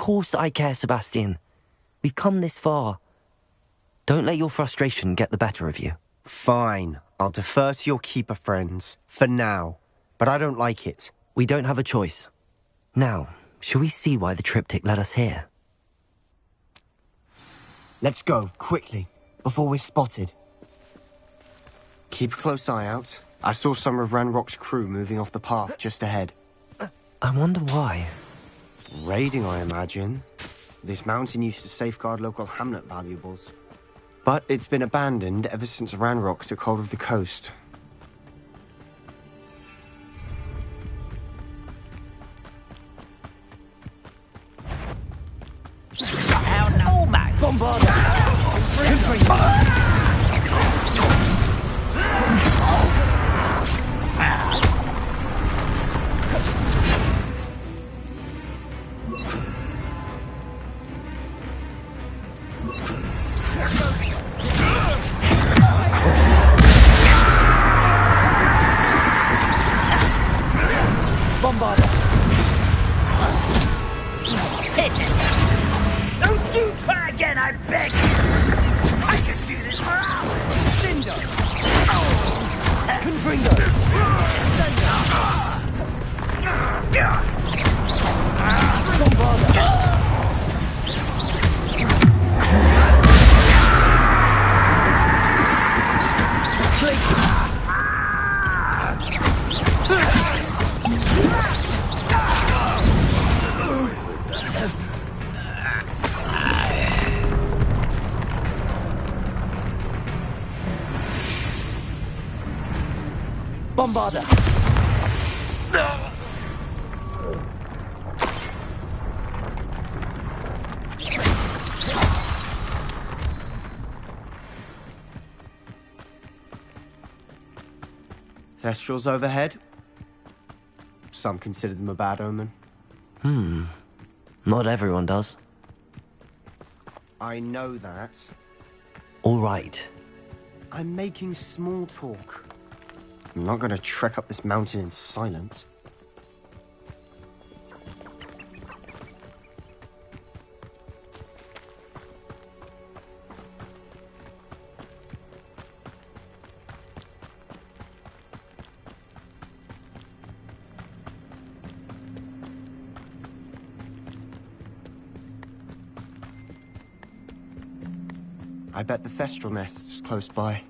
course I care, Sebastian. We've come this far. Don't let your frustration get the better of you. Fine. I'll defer to your keeper friends. For now. But I don't like it. We don't have a choice. Now, shall we see why the triptych led us here? Let's go, quickly, before we're spotted. Keep a close eye out. I saw some of Ranrock's crew moving off the path just ahead. I wonder why. Raiding, I imagine. This mountain used to safeguard local hamlet valuables. But it's been abandoned ever since Ranrock took hold of the coast. How no, mate! Bombardier! Bombardier! Hit it! Don't do try again, I beg you! I can do this for hours! Cinder! Confringo! Bombardier! Bombarder! Thestrals overhead. Some consider them a bad omen. Not everyone does. I know that. All right. I'm making small talk. I'm not going to trek up this mountain in silence. I bet the Thestral nest's close by.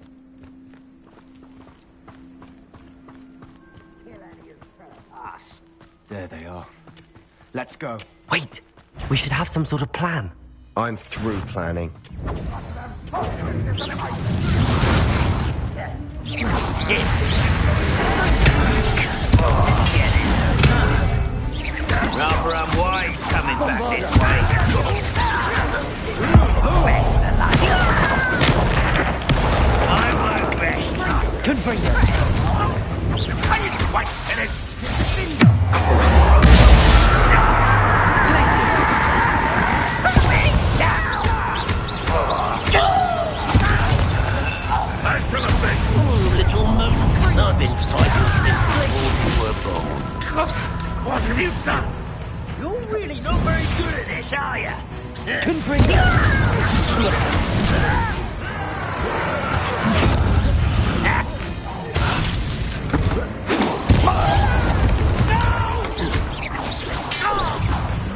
There they are. Let's go. Wait! We should have some sort of plan. I'm through planning. Rather unwise coming back this way. Best the luck. I won't rest. Confringo! I didn't quite finish. I've been fighting since before you were born. What have you done? You're really not very good at this, are you? Confringo!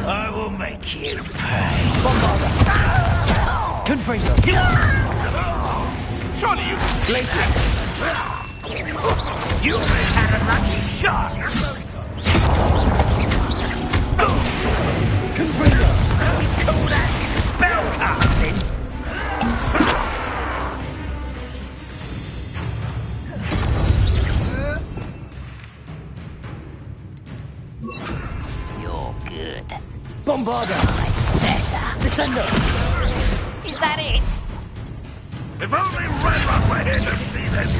I will make you pay. Bombarder! Confringo! Surely you Slaces! You had a lucky shot! Confringo! Call that spell casting? You're good. Bombarder! Better. Descendo! Is that it? If only Ranrock were here to see this!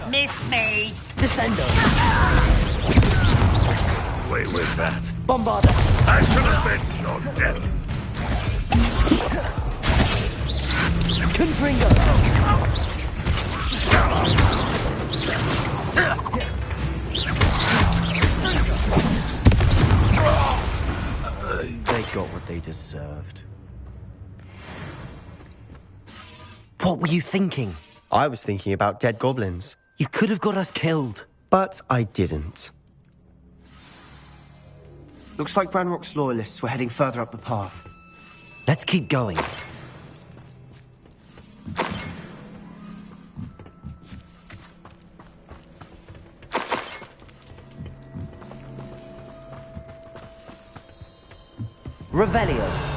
Missed me. Descendo! Away with that. Bombarder! I shall avenge your death. Confringo! What were you thinking? I was thinking about dead goblins, You could have got us killed. but I didn't. Looks like Ranrock's loyalists were heading further up the path. Let's keep going. Revelio.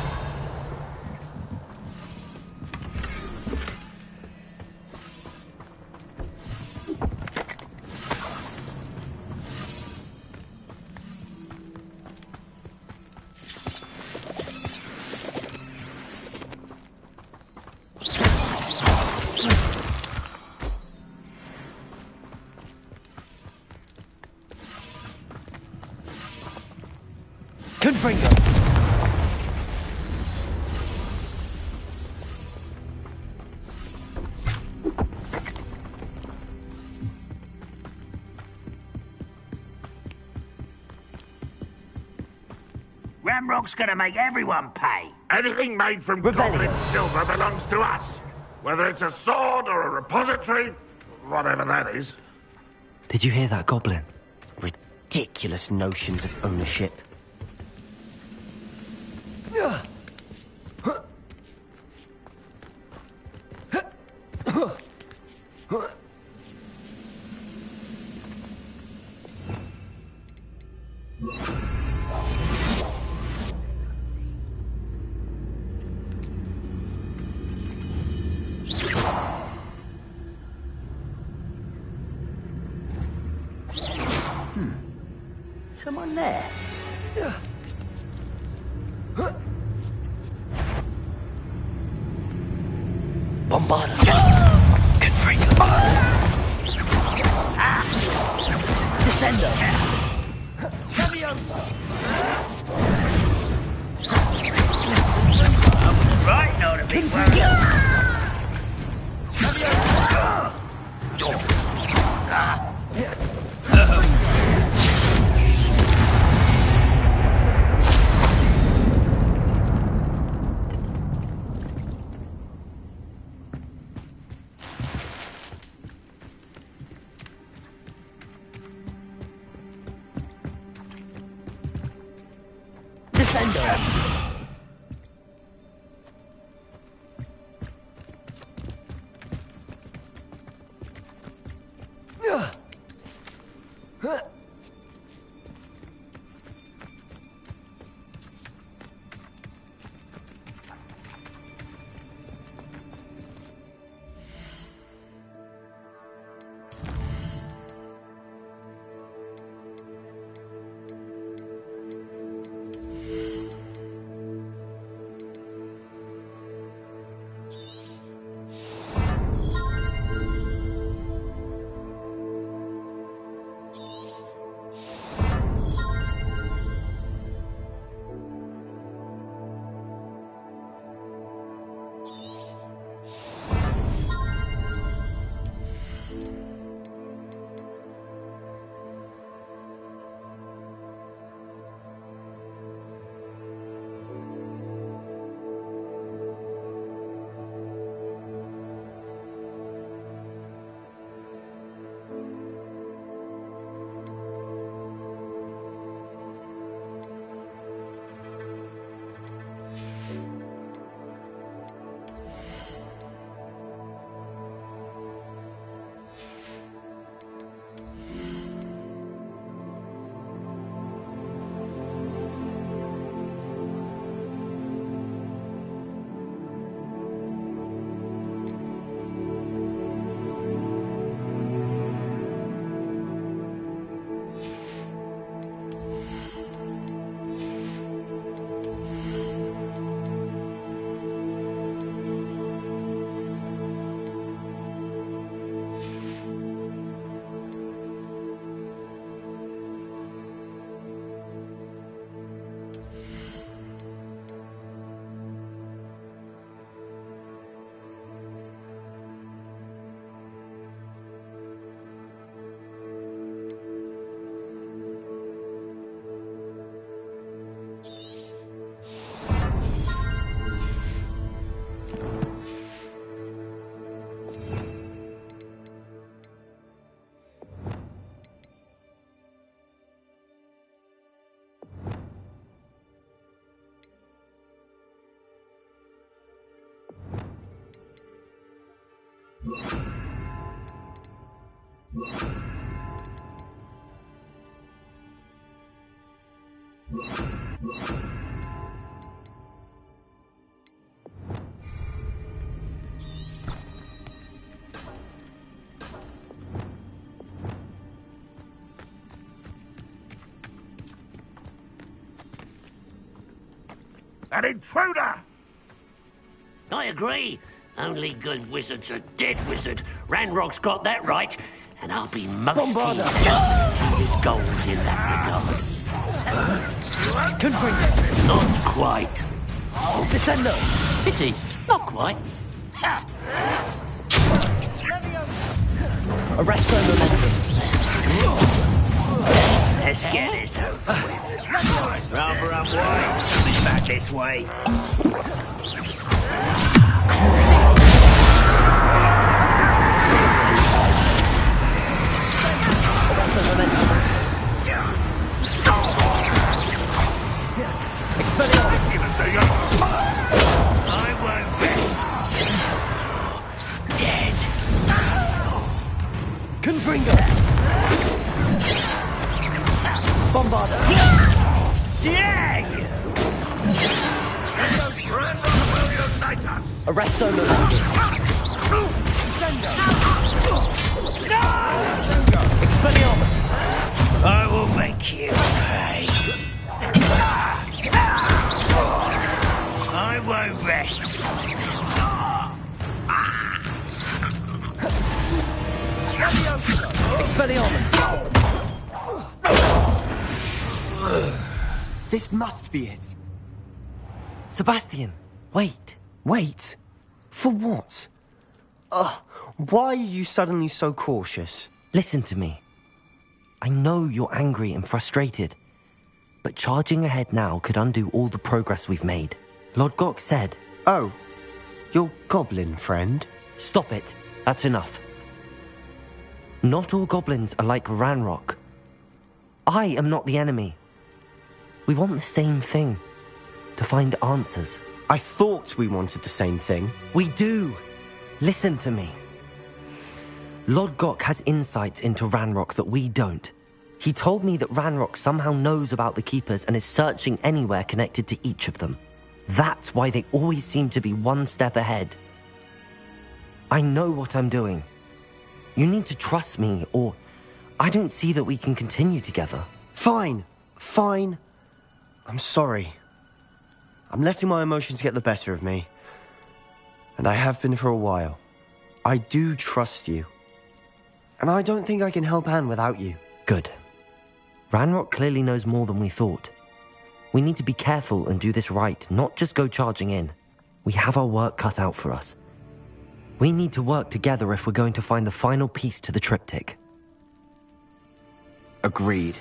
Confringo. Ramrock's gonna make everyone pay. Anything made from Revelio. goblin silver belongs to us. Whether it's a sword or a repository, whatever that is. Did you hear that, Goblin? Ridiculous notions of ownership. Someone there. Bombarda. Confringo. Descendo. Right, not a big one. Descendo. An intruder! I agree. Only good wizard's a dead wizard. Ranrock's got that right, and I'll be most pleased with his goals in that regard. Confringo! Not quite. Descendo! Pity, not quite. Arresto momentum. Let's get this over with. Rather unwise. Push back this way. Arresto momentum. Expelliarmus! I won't rest. Dead. Confringo! Bombarda! Jag! Arresto momentum. Expelliarmus! I will make you pay. I won't rest. Expelliarmus! This must be it. Sebastian, wait. Wait? For what? Why are you suddenly so cautious? Listen to me. I know you're angry and frustrated, but charging ahead now could undo all the progress we've made. Lord Gok said... Oh, your goblin friend? Stop it. That's enough. Not all goblins are like Ranrock. I am not the enemy. We want the same thing. To find answers. I thought we wanted the same thing. We do. Listen to me. Lord Gok has insights into Ranrock that we don't. He told me that Ranrock somehow knows about the Keepers and is searching anywhere connected to each of them. That's why they always seem to be one step ahead. I know what I'm doing. You need to trust me, or I don't see that we can continue together. Fine. I'm sorry. I'm letting my emotions get the better of me. And I have been for a while. I do trust you. And I don't think I can help Anne without you. Good. Ranrock clearly knows more than we thought. We need to be careful and do this right, not just go charging in. We have our work cut out for us. We need to work together if we're going to find the final piece to the triptych. Agreed.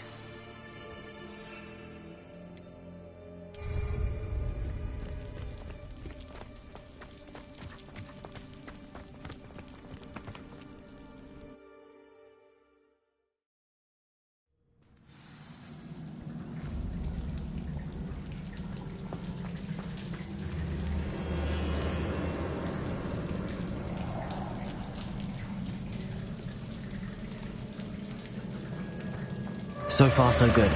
So far, so good.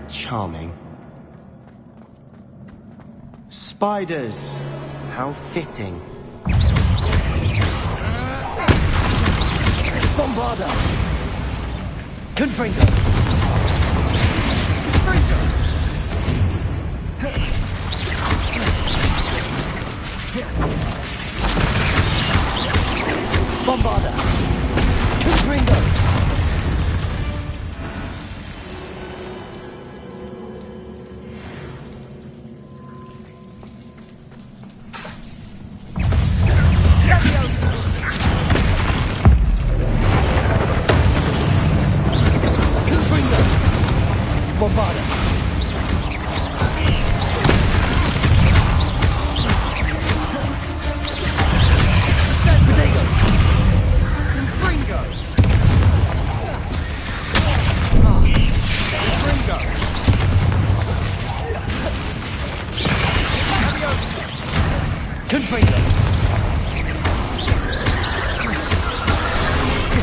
Charming. Spiders! How fitting. Bombarda! Confringo! Bombarda! Confringo! Bombarda! Protego! Confringo!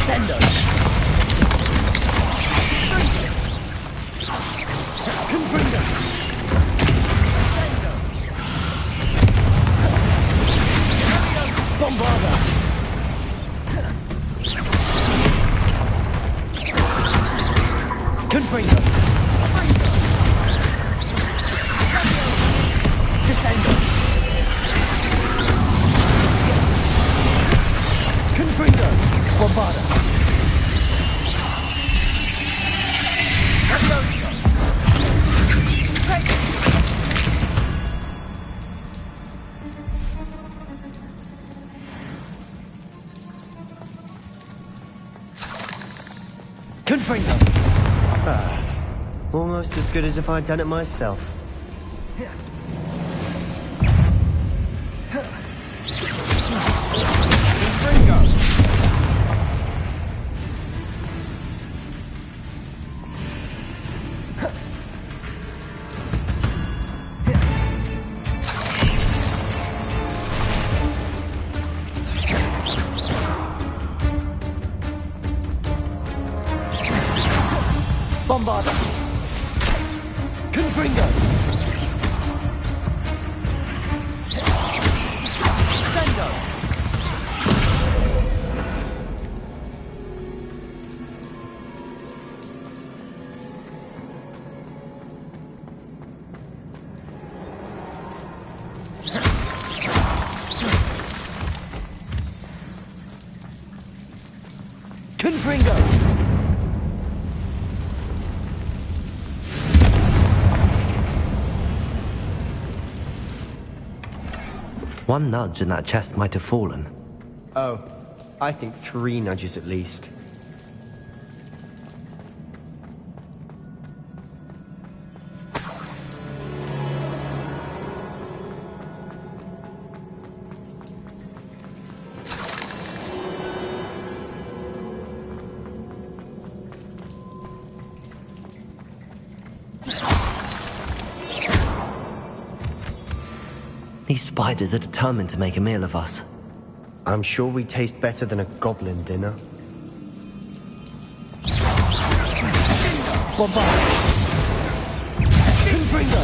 Descendo! Confringo! Bombarda! Confringo! Descendo! Confringo! Bombarda! Confringo! Almost as good as if I'd done it myself. Bombarda! Confringo! Descendo! Confringo! One nudge and that chest might have fallen. Oh, I think 3 nudges at least. These spiders are determined to make a meal of us. I'm sure we taste better than a goblin dinner. Bombarda! Confringo!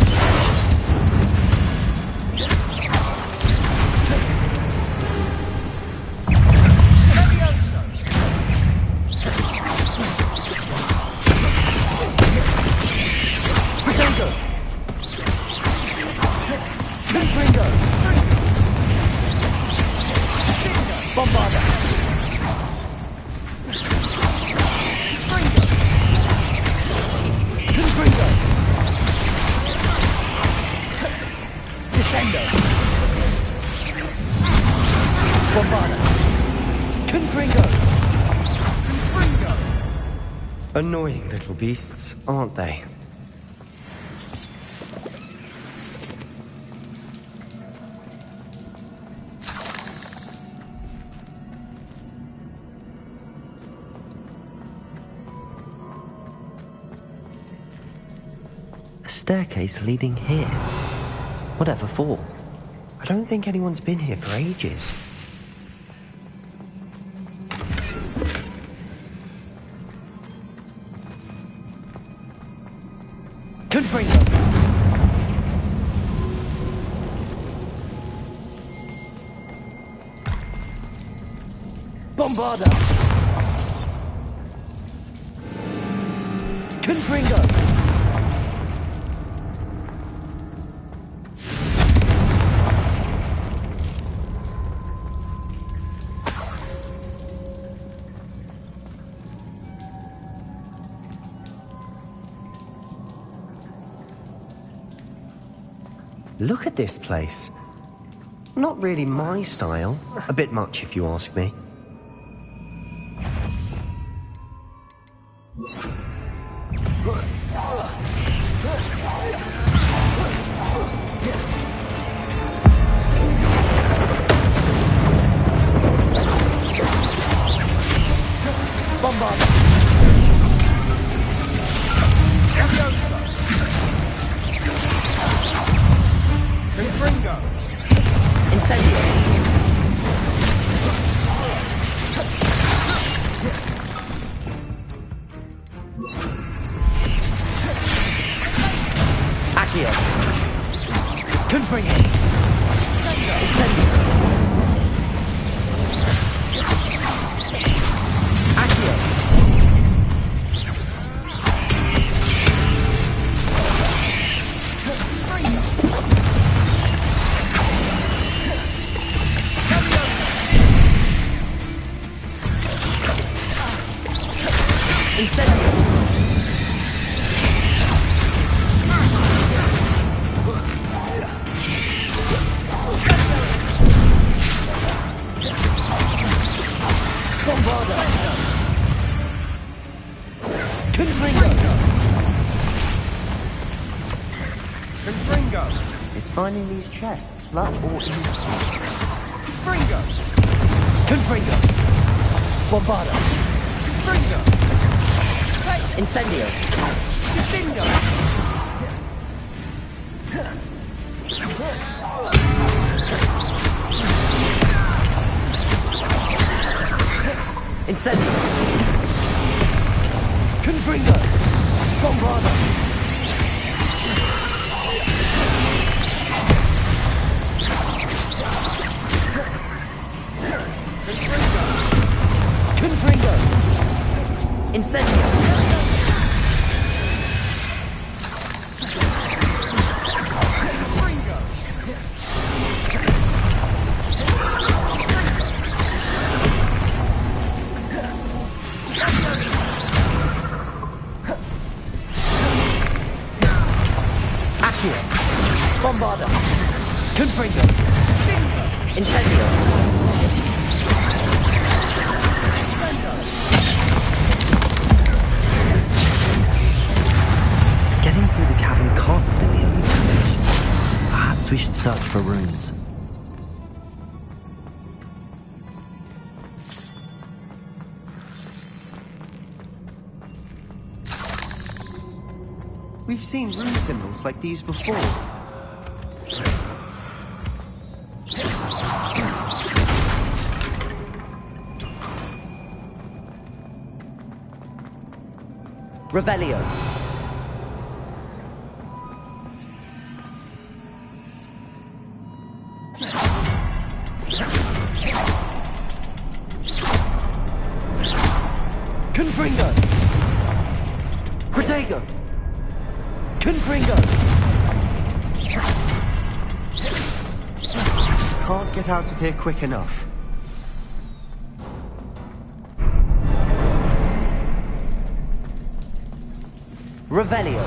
Descendo! Confringo! Bombarda! Confringo! Descendo! Bombarda! Confringo! Annoying little beasts, aren't they? A staircase leading here. Whatever for? I don't think anyone's been here for ages. Confringo! Bombarda! Confringo! Look at this place. Not really my style. A bit much, if you ask me. Bombarda! Confringo! Incendio! Confringo! Incendio! Accio! Incendio! Bombarda! Confringo! Confringo! Is finding these chests luck or instinct? Confringo! Confringo! Bombarda! Confringo! Incendio! Confringo! Incendio! Confringo! Bombarda! Confringo! Incendio! Accio! Bombarda! Confringo! Incendio! Getting through the cavern can't have been the only challenge. Perhaps we should search for runes. We've seen rune symbols like these before. Revelio. Confringo. Protego. Confringo. Can't get out of here quick enough. Revelio.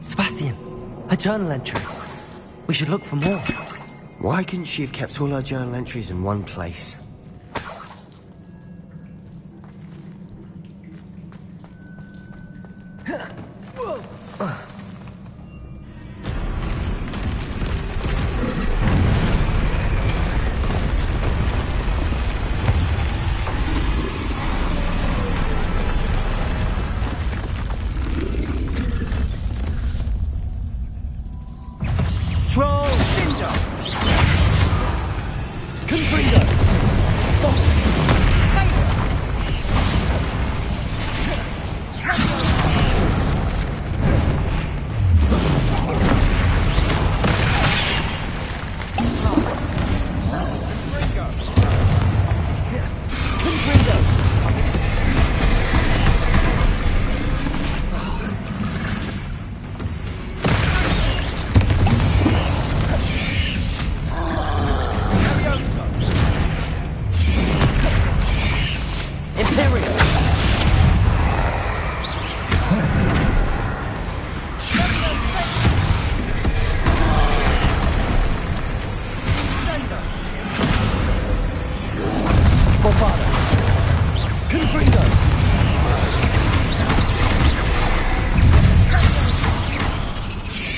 Sebastian, a journal entry. We should look for more. Why couldn't she have kept all her journal entries in one place? Troll! Ninja! Confringo! Confringo!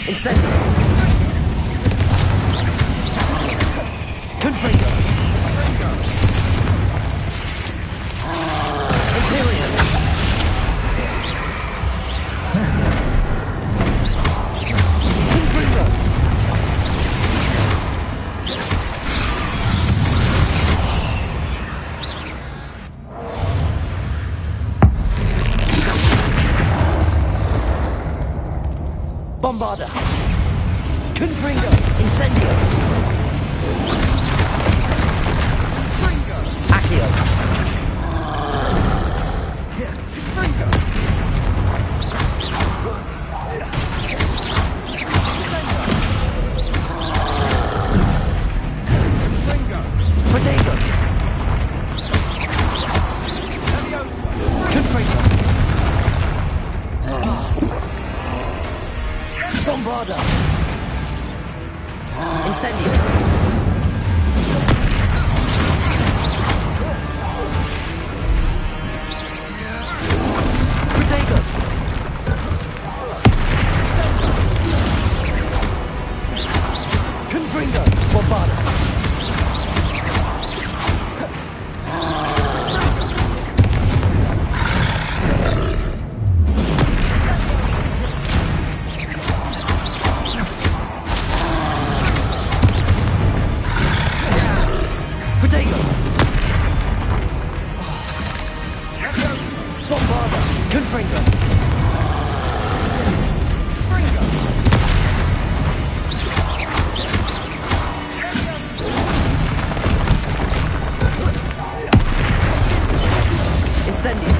Incendio! Confringo! Imperium! Confringo! Bombarda! Confringo! Incendio! Accio! Protego! Confringo! Bombarda! Incendio! Protego! Confringo! Bombarda! Protego! Bombarda! Confringo! Incendio!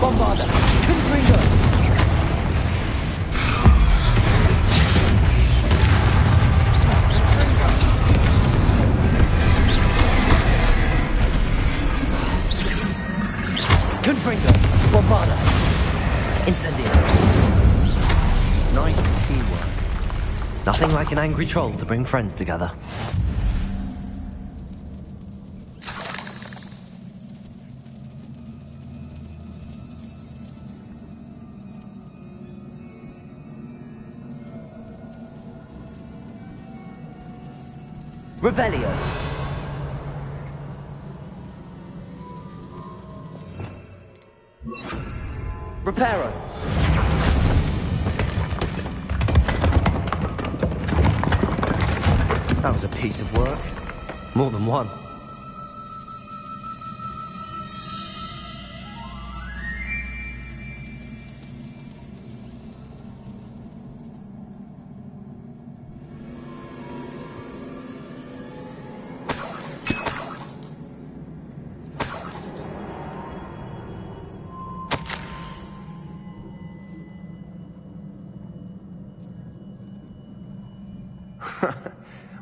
Bombarda! Confringo! Confringo! Bombarda! Incendio! Nice teamwork. Nothing like an angry troll to bring friends together. Revelio! Reparo! That was a piece of work. More than one.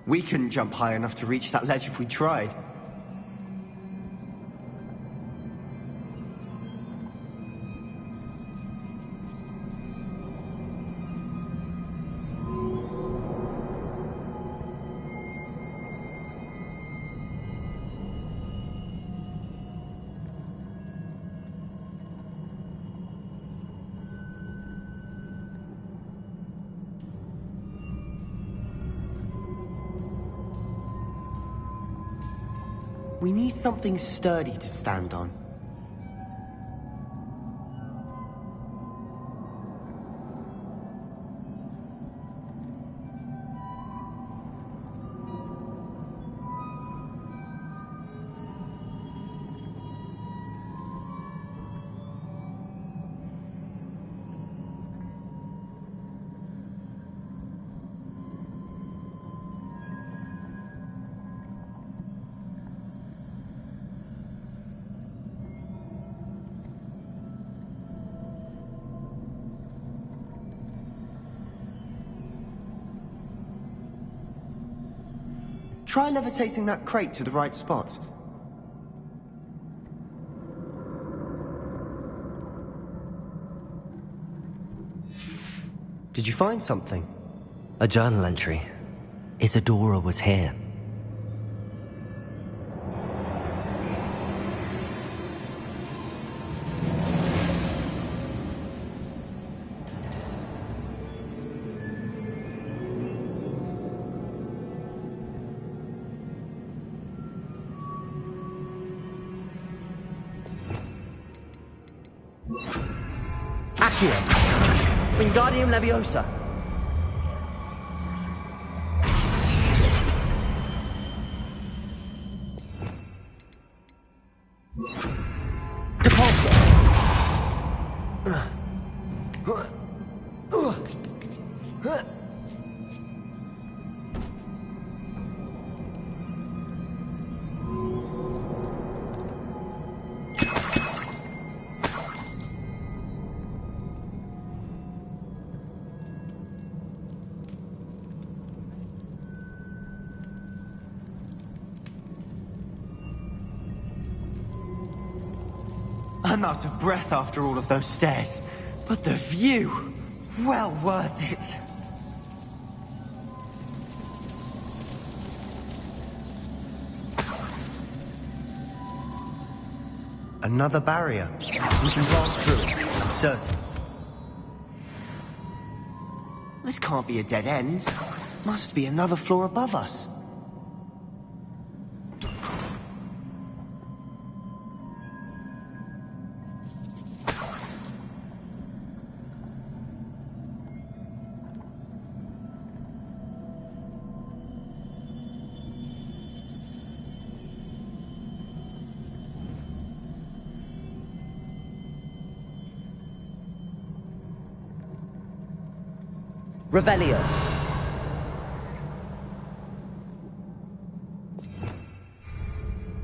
We couldn't jump high enough to reach that ledge if we tried. We need something sturdy to stand on. Try levitating that crate to the right spot. Did you find something? A journal entry. Isadora was here. Accio! Wingardium Leviosa! Depulso! I'm out of breath after all of those stairs. But the view! Well worth it. Another barrier. We can blast through it, I'm certain. This can't be a dead end. Must be another floor above us. Revelio.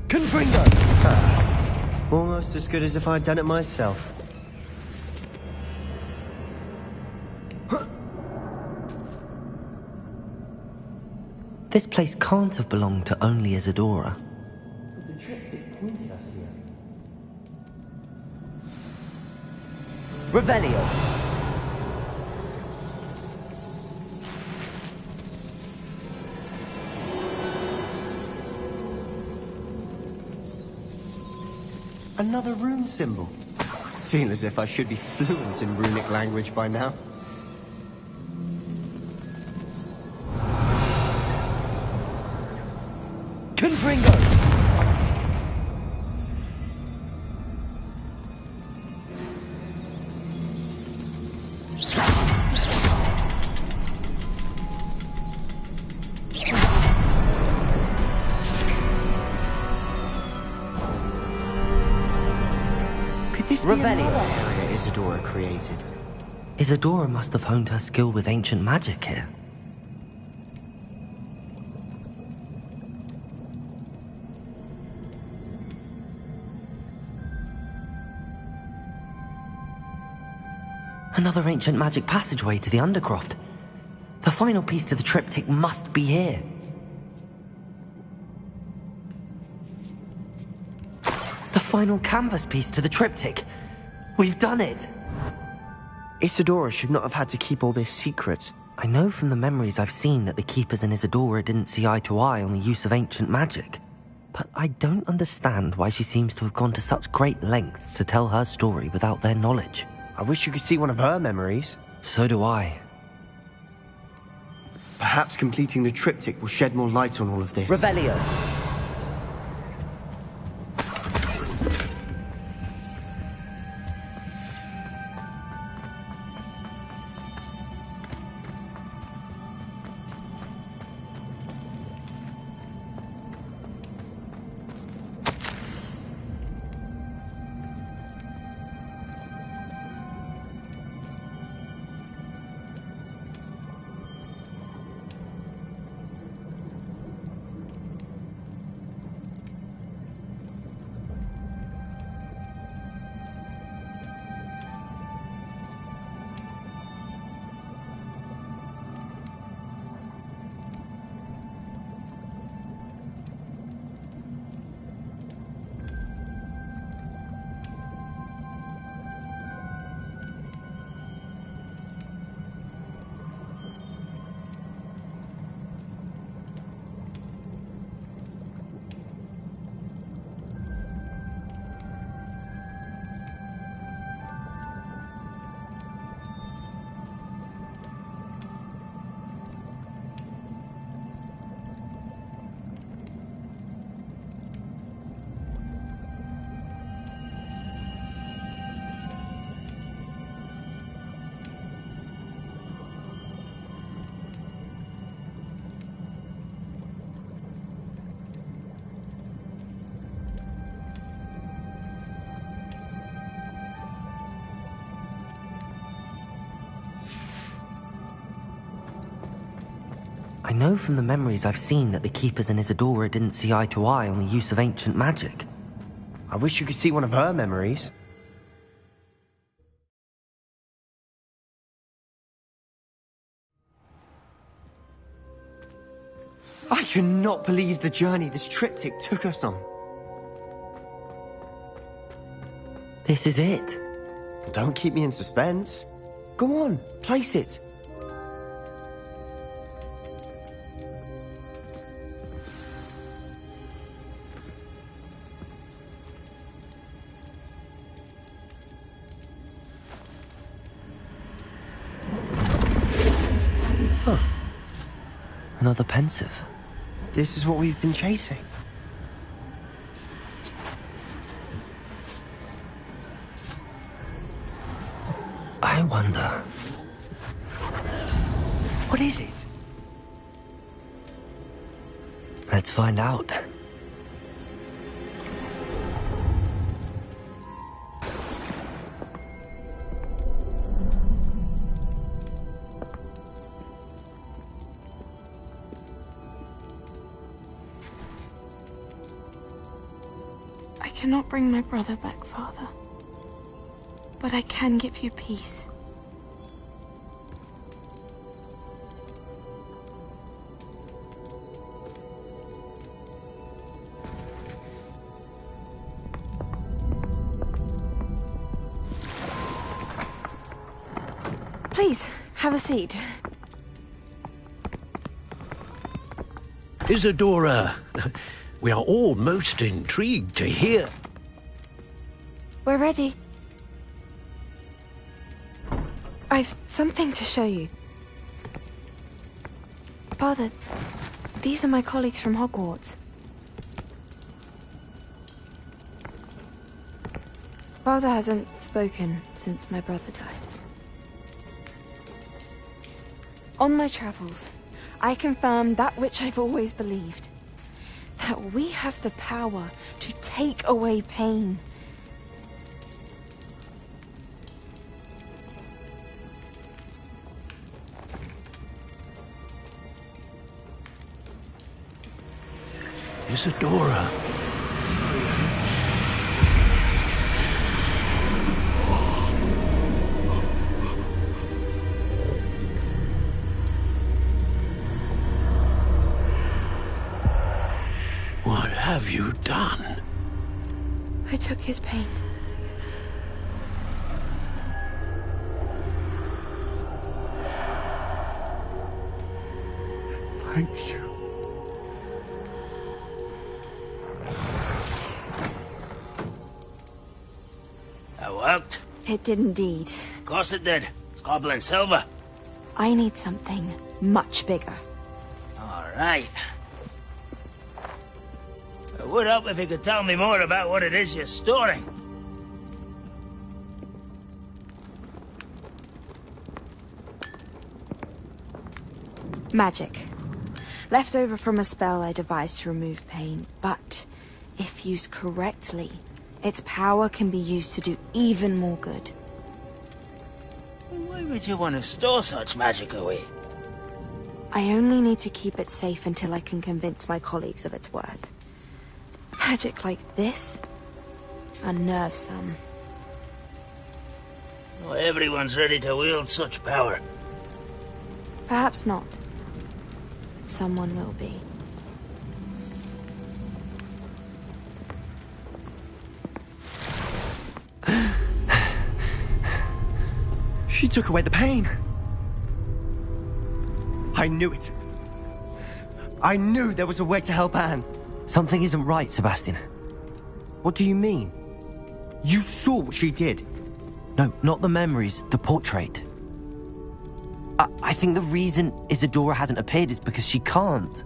Confringo! Almost as good as if I'd done it myself. This place can't have belonged to only Isadora. The triptych pointed us here. Revelio. Another rune symbol. Feel as if I should be fluent in runic language by now. Confringo! Revelio. Area Isadora created. Isadora must have honed her skill with ancient magic here. Another ancient magic passageway to the Undercroft. The final piece to the triptych must be here. The final canvas piece to the triptych. We've done it! Isadora should not have had to keep all this secret. I know from the memories I've seen that the Keepers and Isadora didn't see eye to eye on the use of ancient magic. But I don't understand why she seems to have gone to such great lengths to tell her story without their knowledge. I wish you could see one of her memories. So do I. Perhaps completing the triptych will shed more light on all of this. Revelio. I know from the memories I've seen that the Keepers and Isadora didn't see eye to eye on the use of ancient magic. I wish you could see one of her memories. I cannot believe the journey this triptych took us on. This is it. Don't keep me in suspense. Go on, place it. Huh. Another pensive. This is what we've been chasing. I wonder... What is it? Let's find out. I cannot bring my brother back, Father. But I can give you peace. Please, have a seat. Isadora, we are all most intrigued to hear. We're ready. I've something to show you. Father, these are my colleagues from Hogwarts. Father hasn't spoken since my brother died. On my travels, I confirmed that which I've always believed. That we have the power to take away pain. Isadora. What have you done? I took his pain. Thank you. That worked? It did indeed. Of course it did. It's goblin silver. I need something much bigger. All right. It would help if you could tell me more about what it is you're storing. Magic. Left over from a spell I devised to remove pain, but if used correctly, its power can be used to do even more good. Why would you want to store such magic away? I only need to keep it safe until I can convince my colleagues of its worth. Magic like this unnerves some. Not everyone's ready to wield such power. Perhaps not. Someone will be. She took away the pain. I knew it. I knew there was a way to help Anne. Something isn't right, Sebastian. What do you mean? You saw what she did. No, not the memories, the portrait. I think the reason Isadora hasn't appeared is because she can't.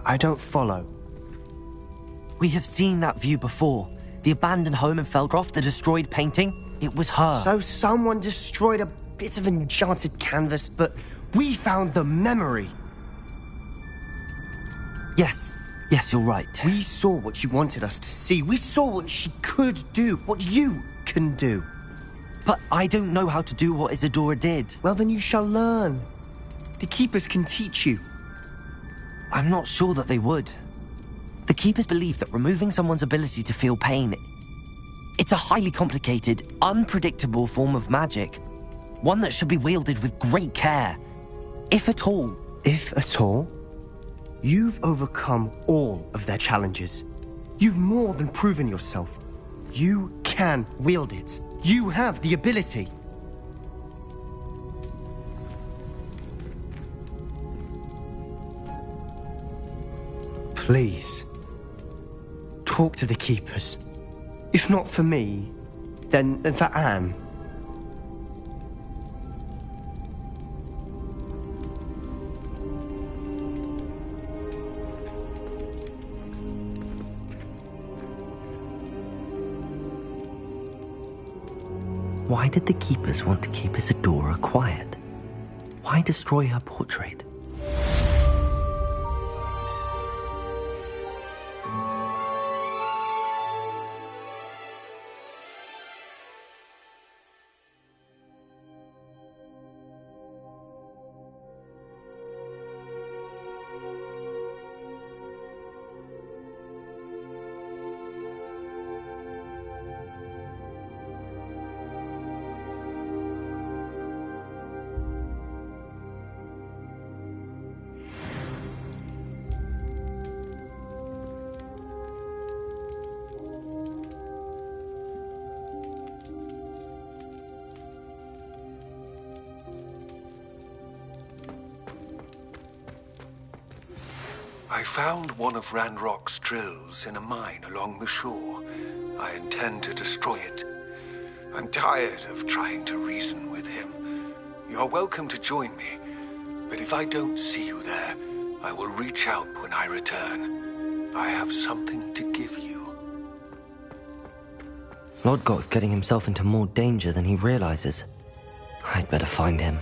I don't follow. We have seen that view before. The abandoned home in Felgroth, the destroyed painting. It was her. So someone destroyed a bit of enchanted canvas, but we found the memory. Yes, you're right. We saw what she wanted us to see. We saw what she could do, what you can do. But I don't know how to do what Isadora did. Well, then you shall learn. The Keepers can teach you. I'm not sure that they would. The Keepers believe that removing someone's ability to feel pain, it's a highly complicated, unpredictable form of magic. One that should be wielded with great care, if at all. If at all? You've overcome all of their challenges. You've more than proven yourself. You can wield it. You have the ability. Please, talk to the Keepers. If not for me, then for Anne. Why did the Keepers want to keep Isadora quiet? Why destroy her portrait? I found one of Ranrock's drills in a mine along the shore. I intend to destroy it. I'm tired of trying to reason with him. You're welcome to join me, but if I don't see you there, I will reach out when I return. I have something to give you. Lord Goth's getting himself into more danger than he realizes. I'd better find him.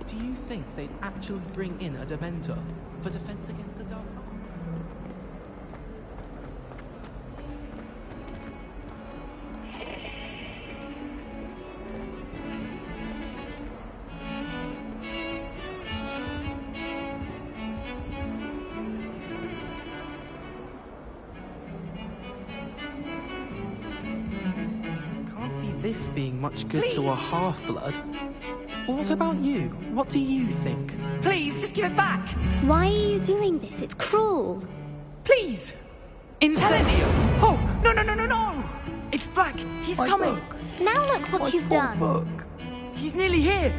Do you think they'd actually bring in a Dementor for defense against the Dark Arts? this being much good to a half-blood. What about you? What do you think? Please, just give it back! Why are you doing this? It's cruel. Please! Incendio! Oh, no, no, no, no, no! It's Black. He's coming. Book. Now look what you've done. Book. He's nearly here.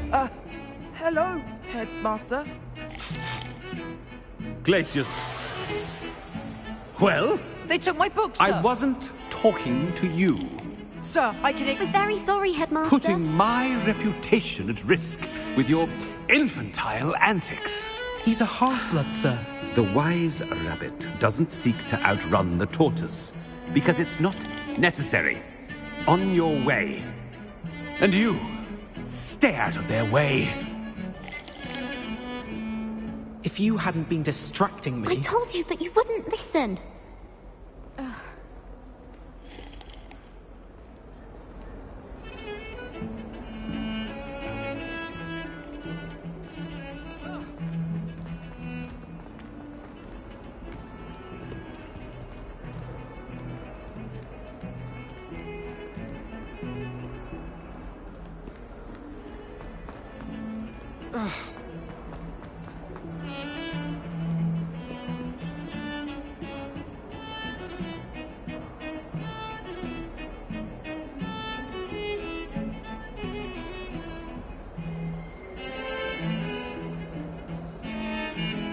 Hello, Headmaster. Glacius. Well? They took my book, sir. I wasn't talking to you. Sir, I can I'm very sorry, Headmaster. Putting my reputation at risk with your infantile antics. He's a half-blood, sir. The wise rabbit doesn't seek to outrun the tortoise, because it's not necessary. On your way. And you, stay out of their way. If you hadn't been distracting me... I told you, but you wouldn't listen. Ugh.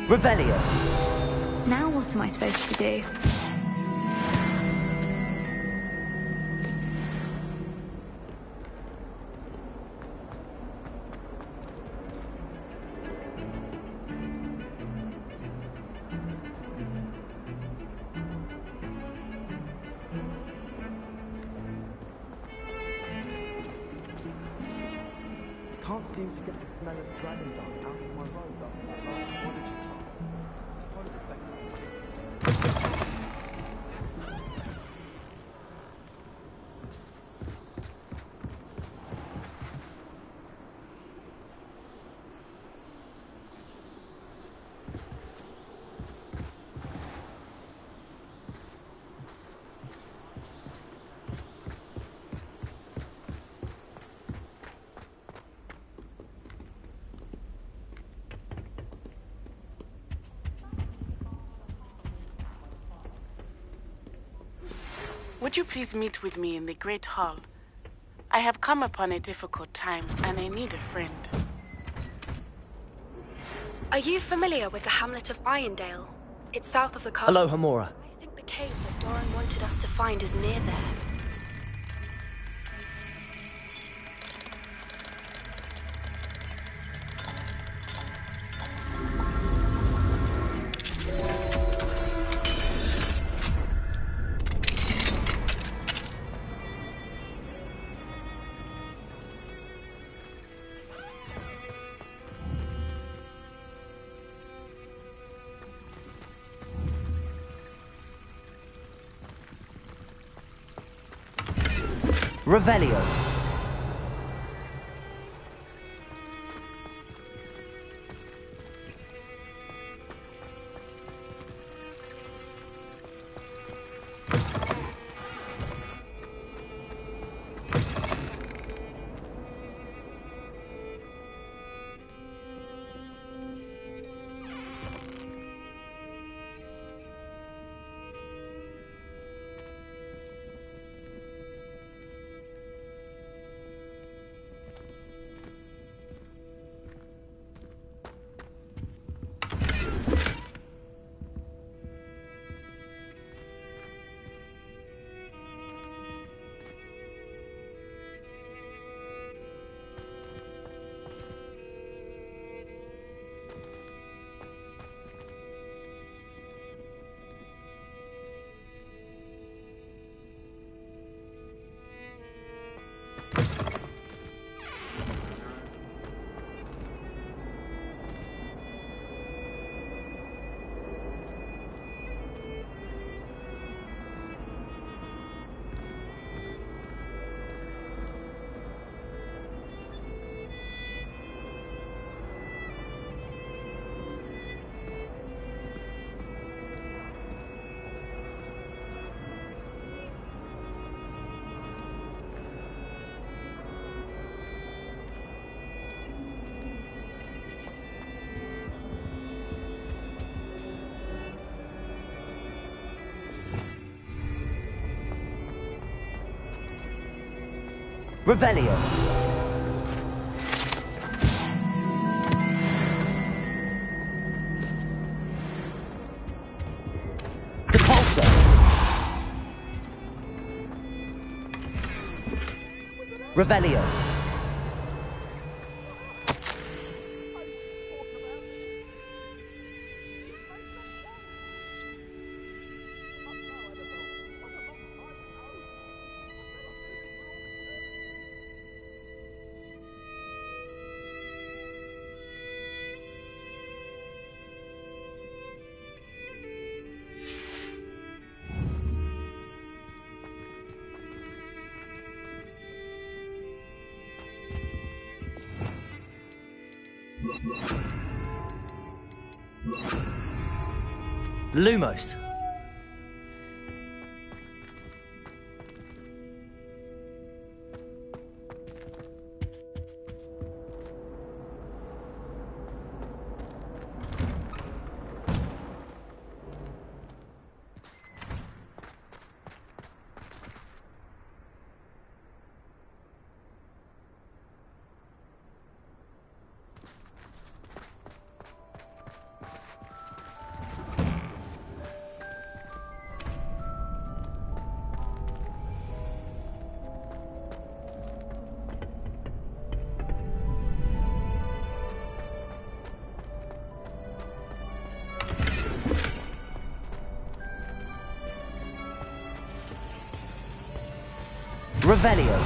Revelio. Now what am I supposed to do? Can't seem to get the smell of dragon dung out of my robe after that last biology class. Suppose it's better. Would you please meet with me in the Great Hall? I have come upon a difficult time, and I need a friend. Are you familiar with the hamlet of Irondale? It's south of the castle. Hello, Hamura. I think the cave that Doran wanted us to find is near there. Revelio. Revelio. Depulso. Revelio. Lumos. Revelio.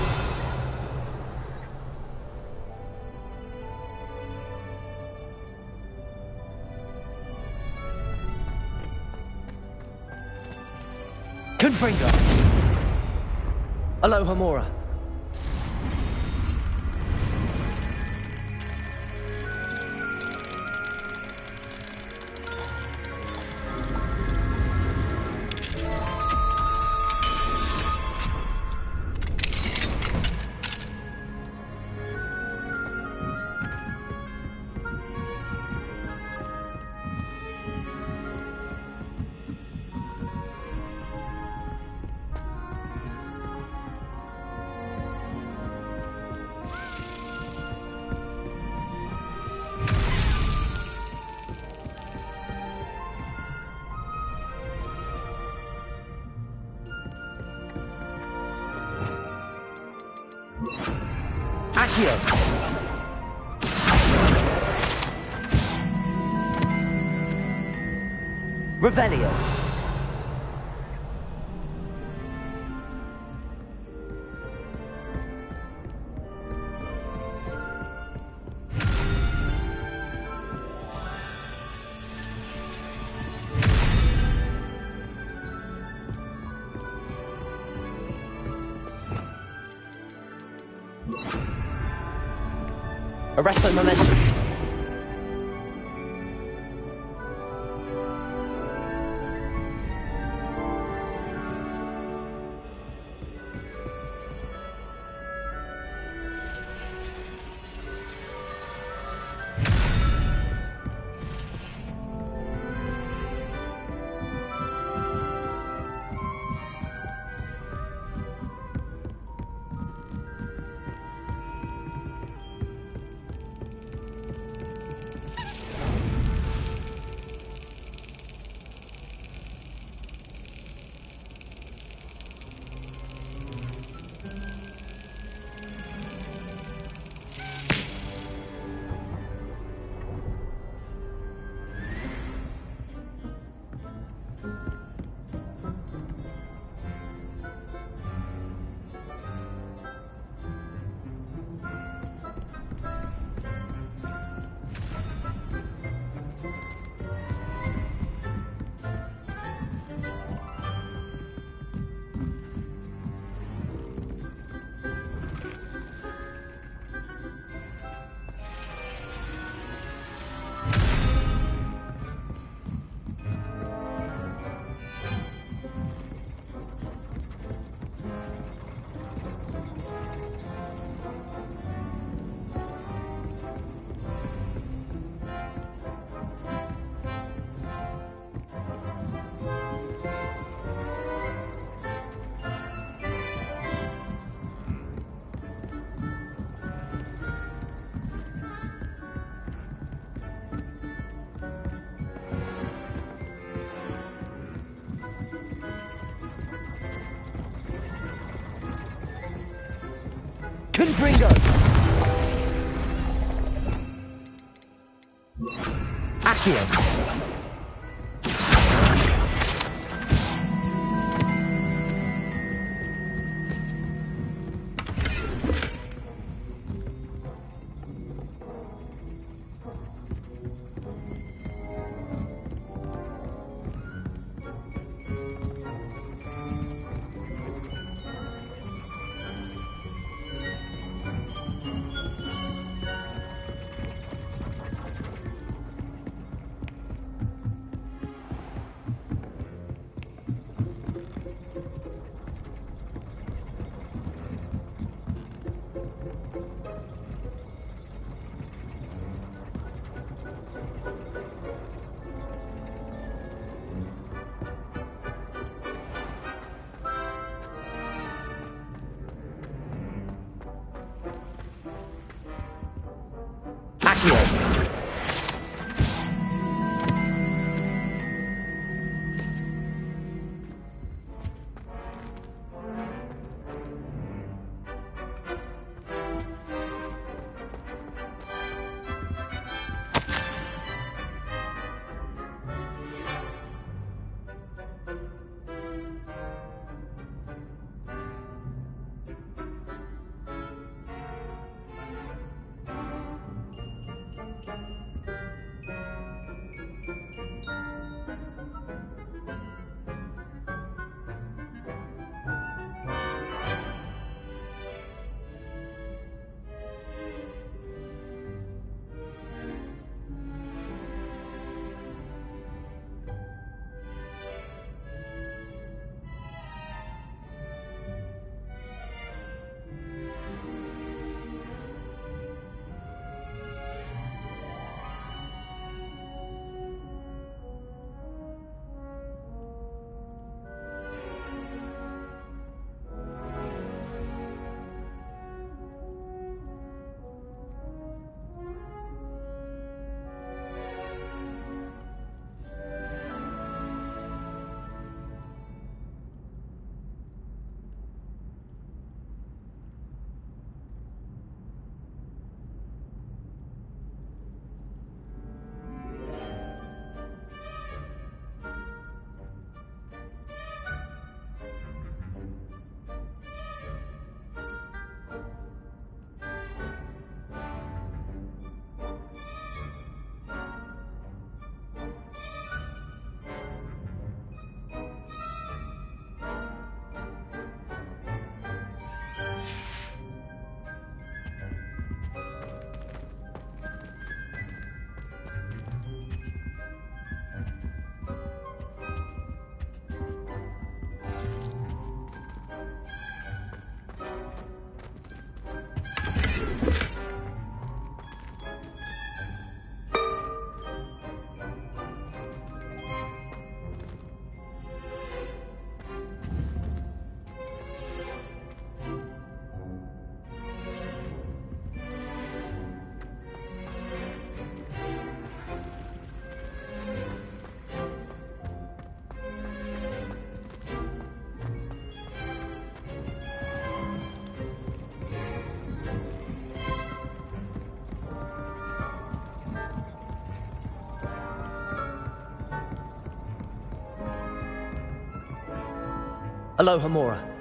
Confringo. Alohomora. Accio. Revelio. Arresto momentum. Confringo! Accio! Aloha Mora.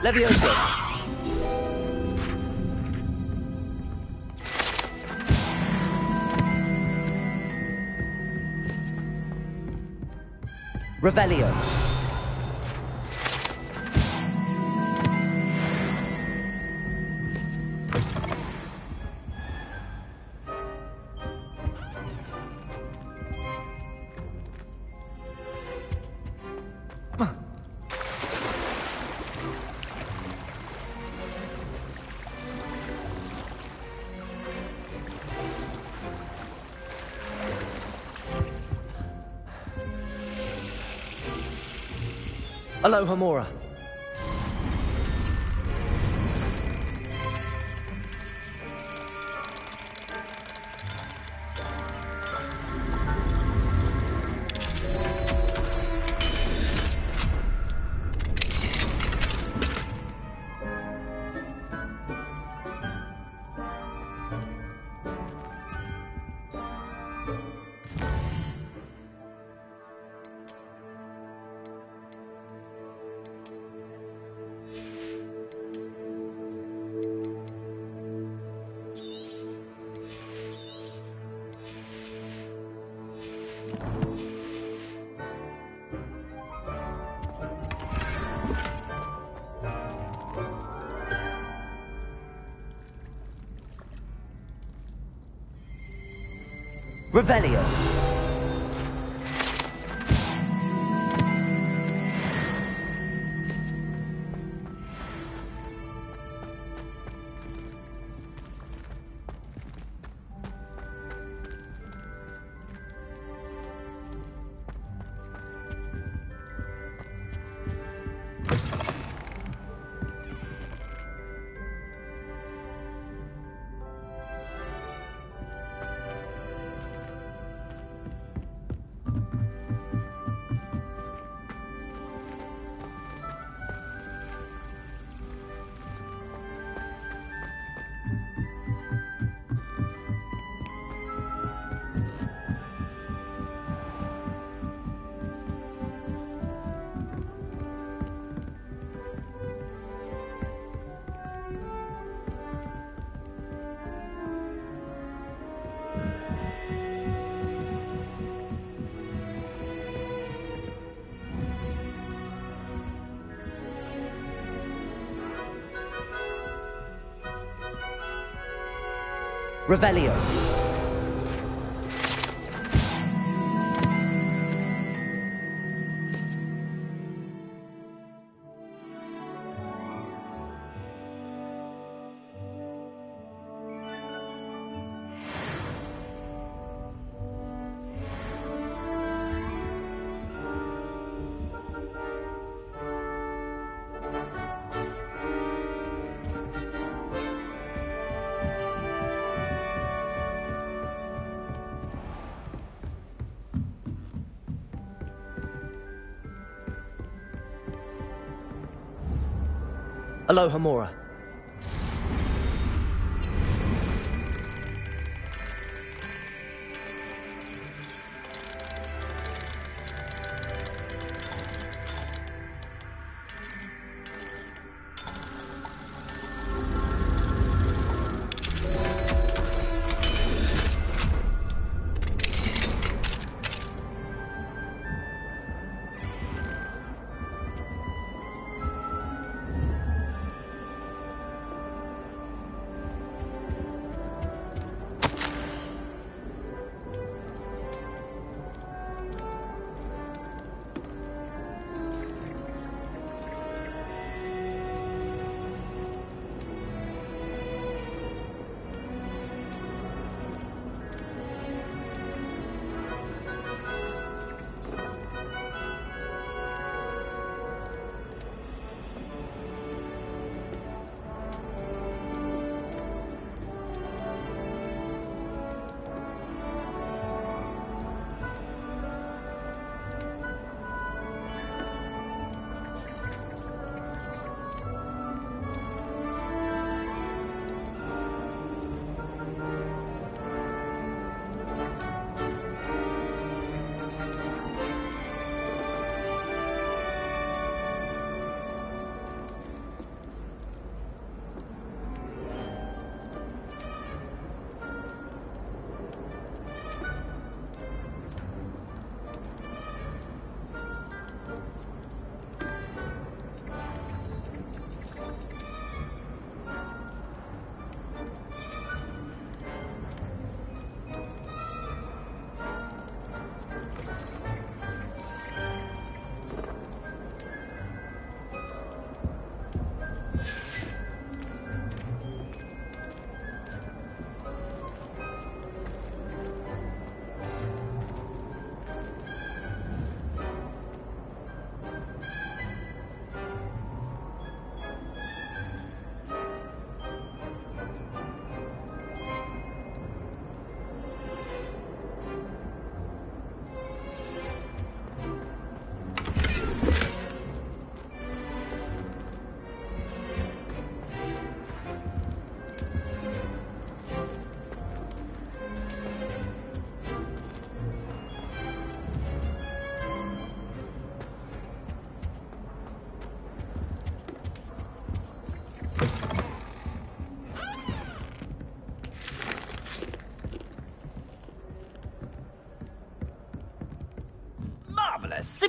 Levioso! Revelio. Aloha Mora. Revelio. Revelio. Aloha Mora.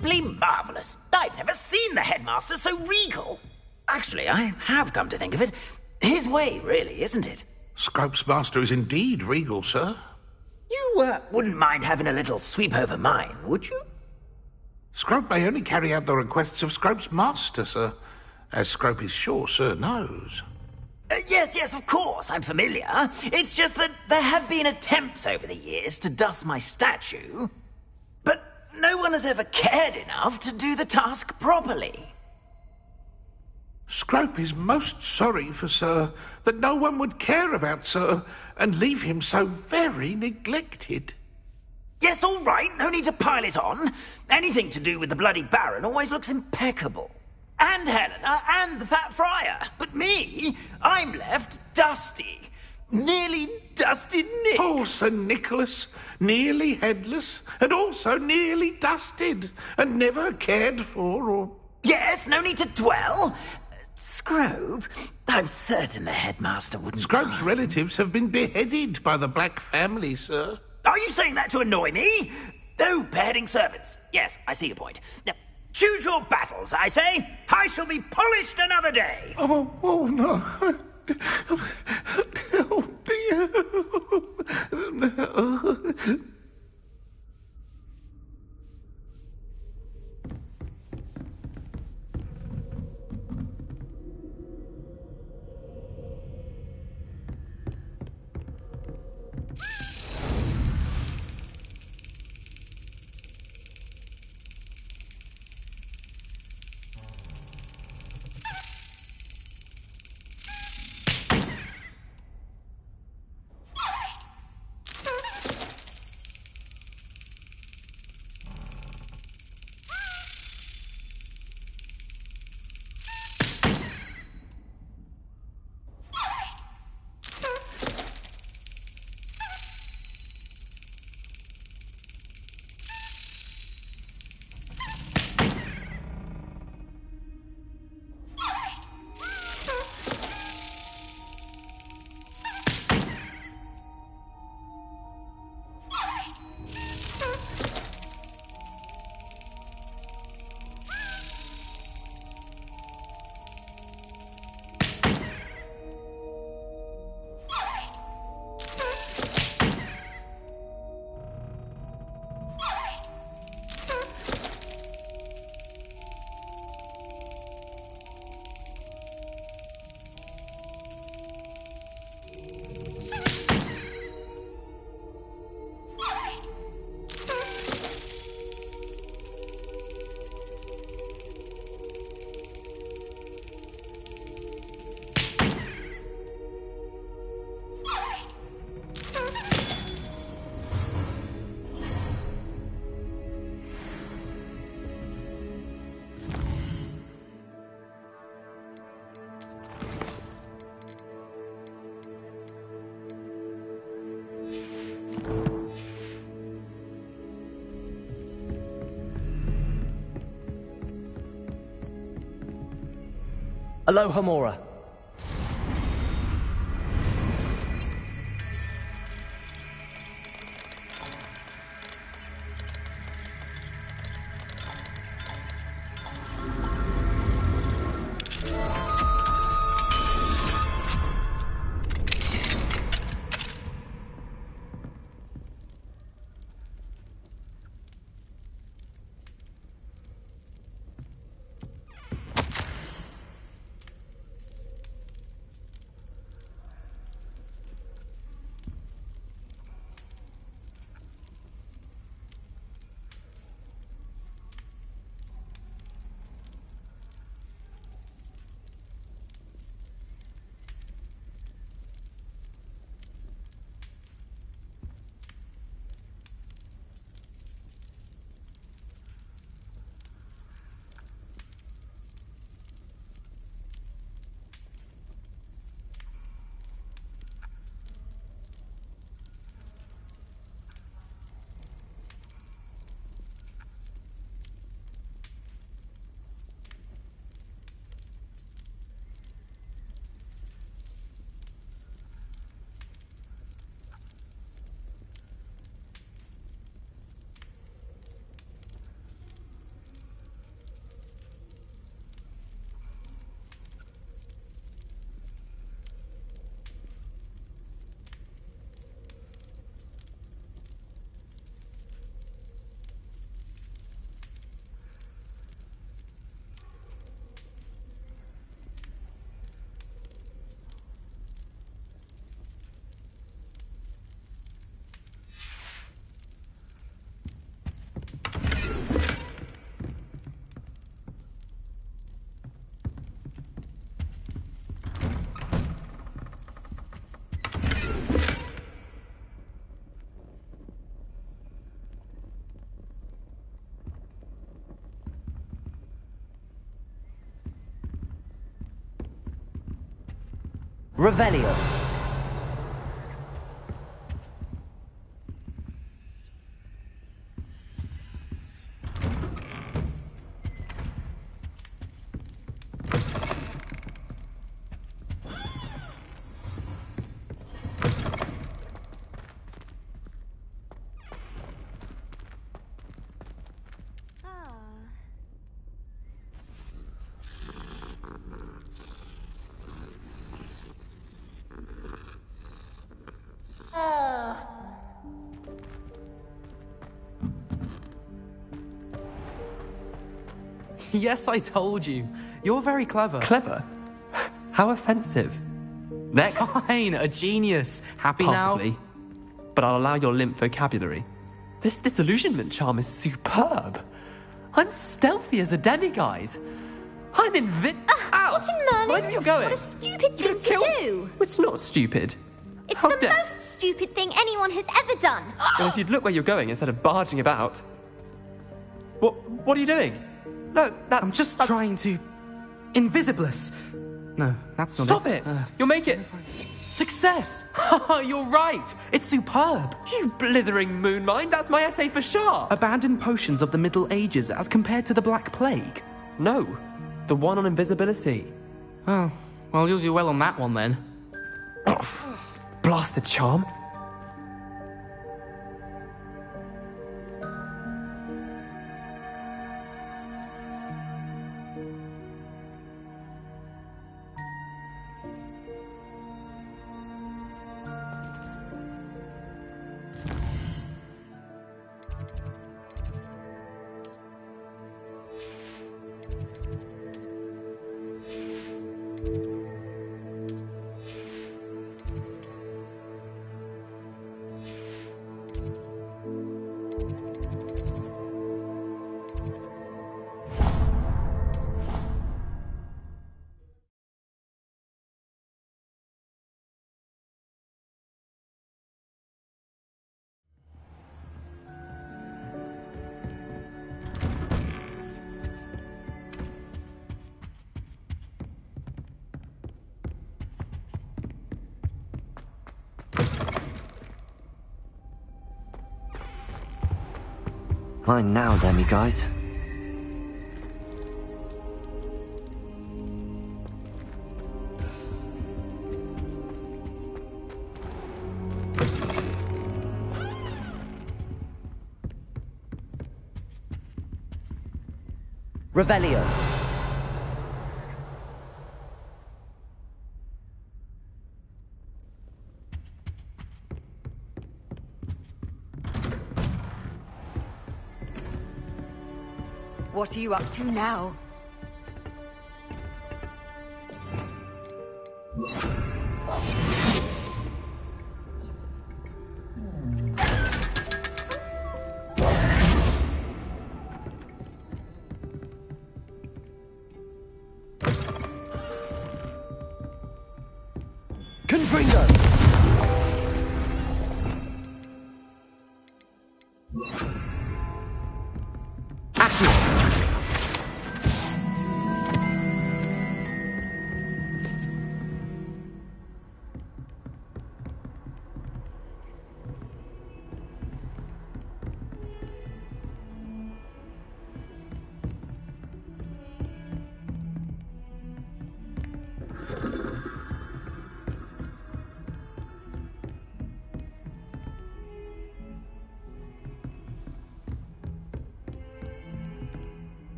simply marvellous. I've never seen the headmaster so regal. Actually, I have come to think of it. His way, really, isn't it? Scrope's master is indeed regal, sir. You wouldn't mind having a little sweep over mine, would you? Scrope may only carry out the requests of Scrope's master, sir. As Scrope is sure sir knows. Yes, of course, I'm familiar. It's just that there have been attempts over the years to dust my statue, but no one has ever cared enough to do the task properly. Scrope is most sorry for Sir that no one would care about Sir and leave him so very neglected. Yes, all right, no need to pile it on. Anything to do with the bloody Baron always looks impeccable. And Helena, and the Fat Friar. But me, I'm left dusty. Nearly dusted Nick. Poor Sir Nicholas, nearly headless, and also nearly dusted, and never cared for or... Yes, no need to dwell. Scrope, I'm certain the headmaster wouldn't... Scrope's relatives have been beheaded by the Black family, sir. Are you saying that to annoy me? Oh, beheading servants. Yes, I see your point. Now, choose your battles, I say. I shall be polished another day. Oh no. Oh, dear. Aloha Mora. Revelio. Yes, I told you. You're very clever. Clever? How offensive. Next. Fine, a genius. Happy Possibly. now? But I'll allow your limp vocabulary. This disillusionment charm is superb. I'm stealthy as a demiguise. I'm Ow! What in Merlin? Mind where you're going. What a stupid You're thing gonna to do! It's not stupid. It's How the dare- most stupid thing anyone has ever done! And if you'd look where you're going instead of barging about. What are you doing? No, I'm just trying to... Invisibless! No, that's not Stop it! You'll make it... Success! You're right! It's superb! You blithering moonmind, that's my essay for sharp! Abandoned potions of the Middle Ages as compared to the Black Plague? No, the one on invisibility. Oh, well, you'll do well on that one then. Blasted charm. Mine now, demiguise. Revelio. What are you up to now? Confringo!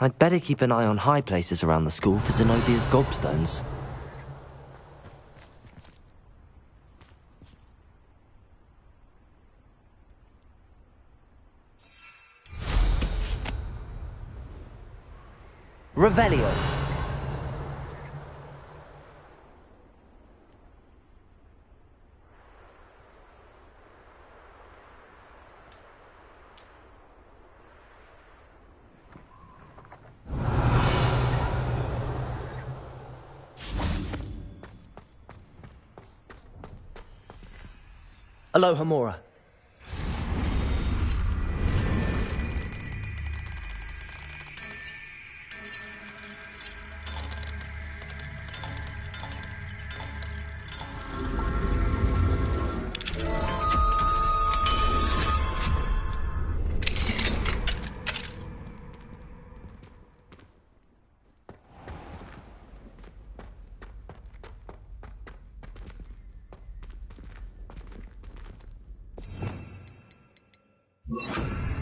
I'd better keep an eye on high places around the school for Zenobia's gobstones. Revelio. Aloha Mora.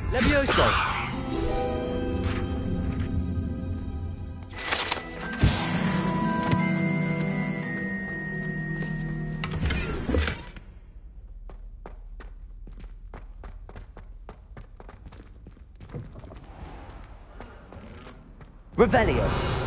Levioso! Revelio.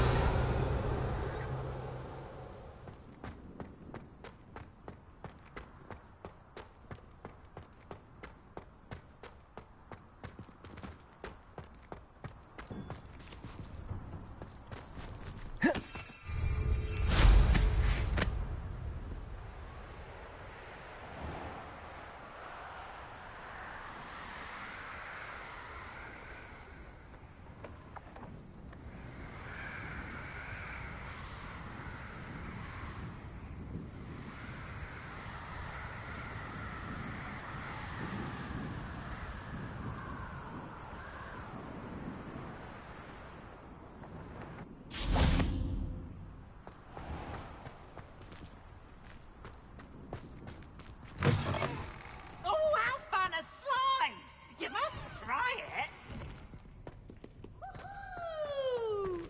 Oh, how fun a slide! You must try it. Woohoo!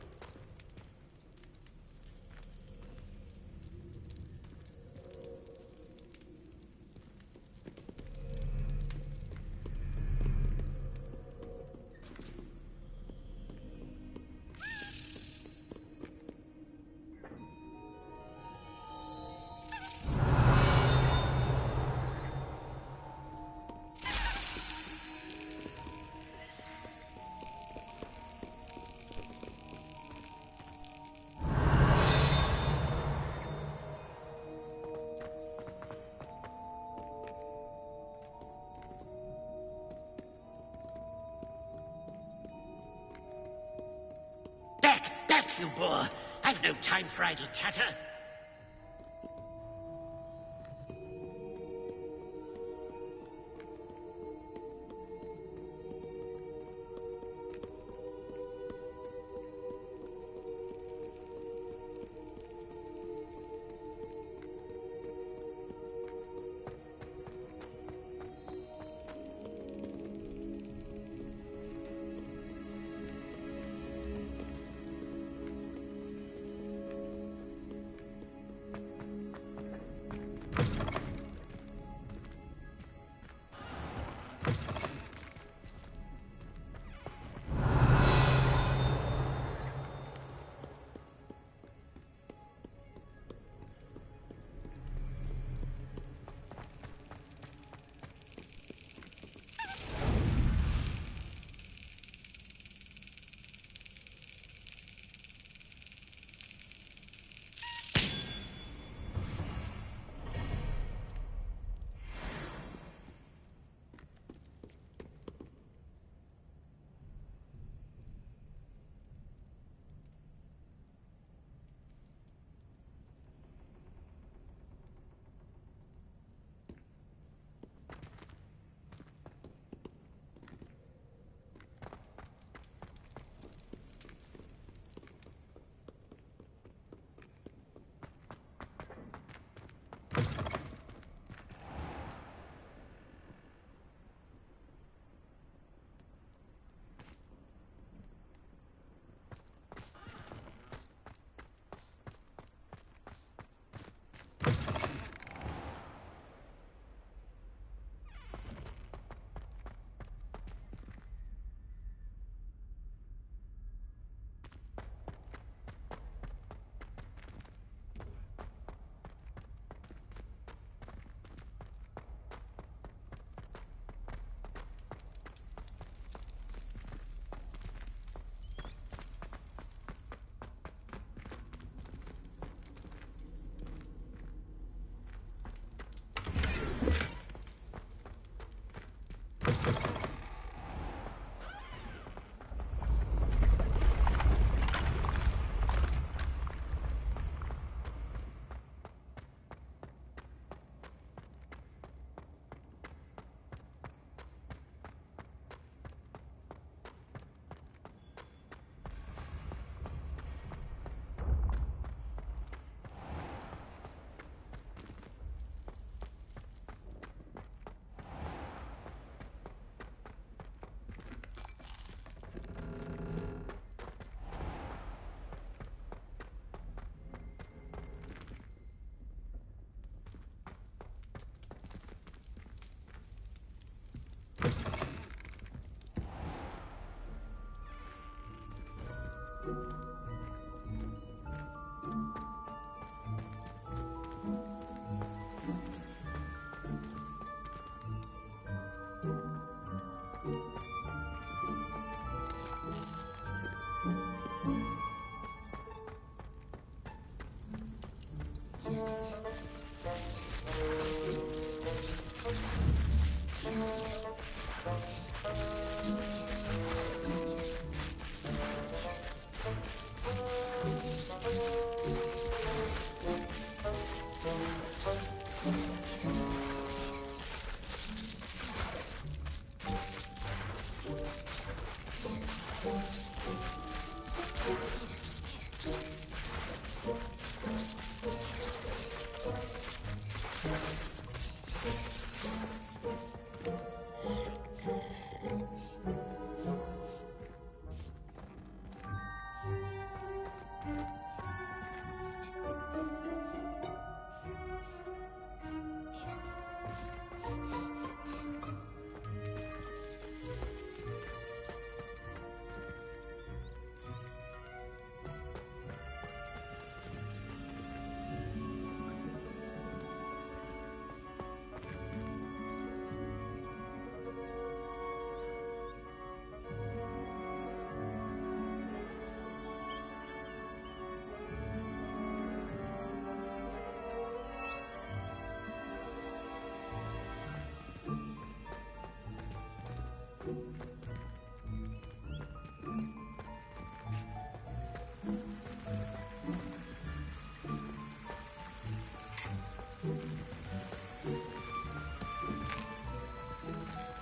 Back, you boor! I've no time for idle chatter.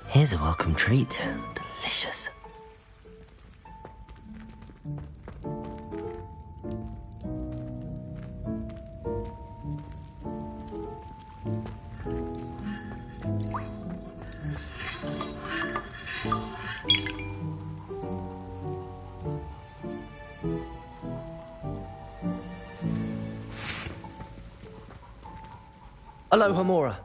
Here's a welcome treat. Delicious. Aloha, Mora.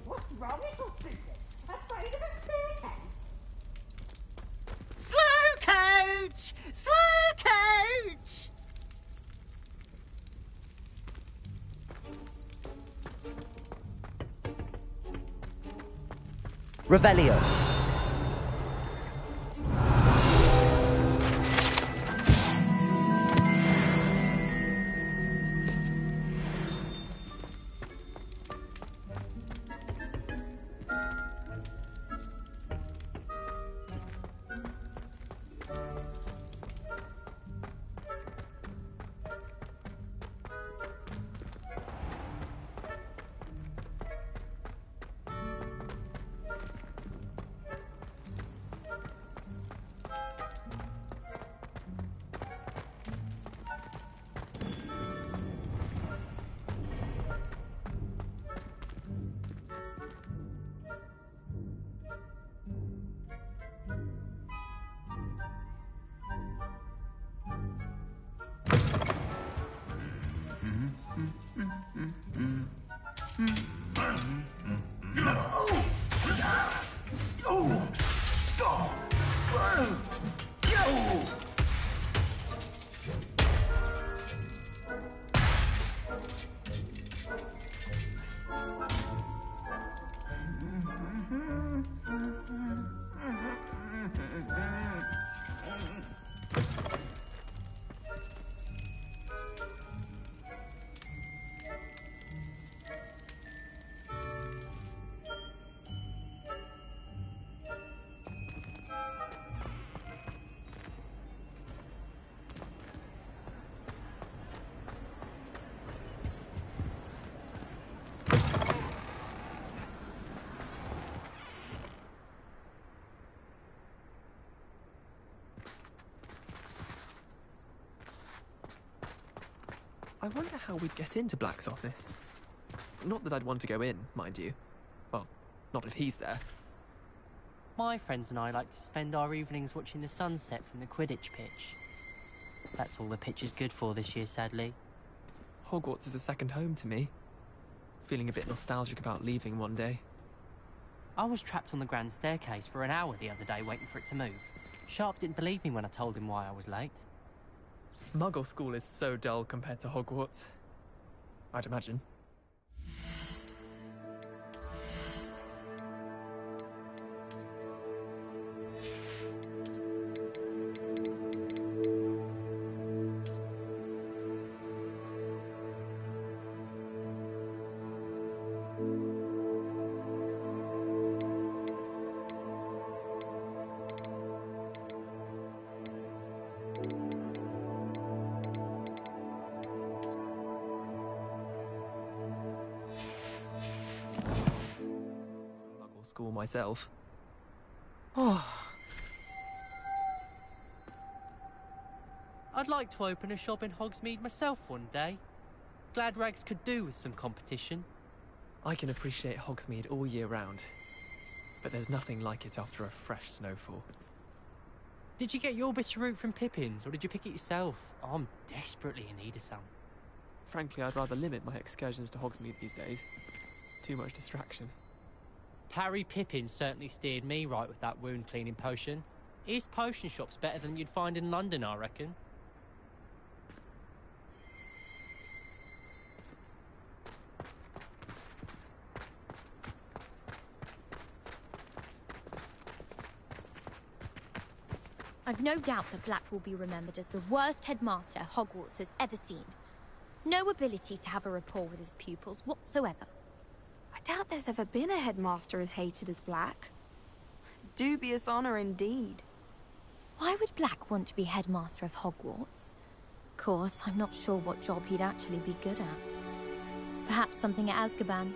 What's wrong, little Susan? Afraid of a staircase? Slow coach! Slow coach! Revelio. I wonder how we'd get into Black's office. Not that I'd want to go in, mind you. Well, not if he's there. My friends and I like to spend our evenings watching the sunset from the Quidditch pitch. That's all the pitch is good for this year, sadly. Hogwarts is a second home to me. Feeling a bit nostalgic about leaving one day. I was trapped on the grand staircase for an hour the other day waiting for it to move. Sharp didn't believe me when I told him why I was late. Muggle school is so dull compared to Hogwarts. I'd imagine. school myself. I'd like to open a shop in Hogsmeade myself one day. Glad rags could do with some competition. I can appreciate Hogsmeade all year round, but there's nothing like it after a fresh snowfall. Did you get your bit of route from Pippin's, or did you pick it yourself? I'm desperately in need of some. Frankly, I'd rather limit my excursions to Hogsmeade these days. Too much distraction. Parry Pippin certainly steered me right with that wound cleaning potion. His potion shop's better than you'd find in London, I reckon. I've no doubt that Black will be remembered as the worst headmaster Hogwarts has ever seen. No ability to have a rapport with his pupils whatsoever. I doubt there's ever been a headmaster as hated as Black. Dubious honor indeed. Why would Black want to be headmaster of Hogwarts? Of course, I'm not sure what job he'd actually be good at. Perhaps something at Azkaban.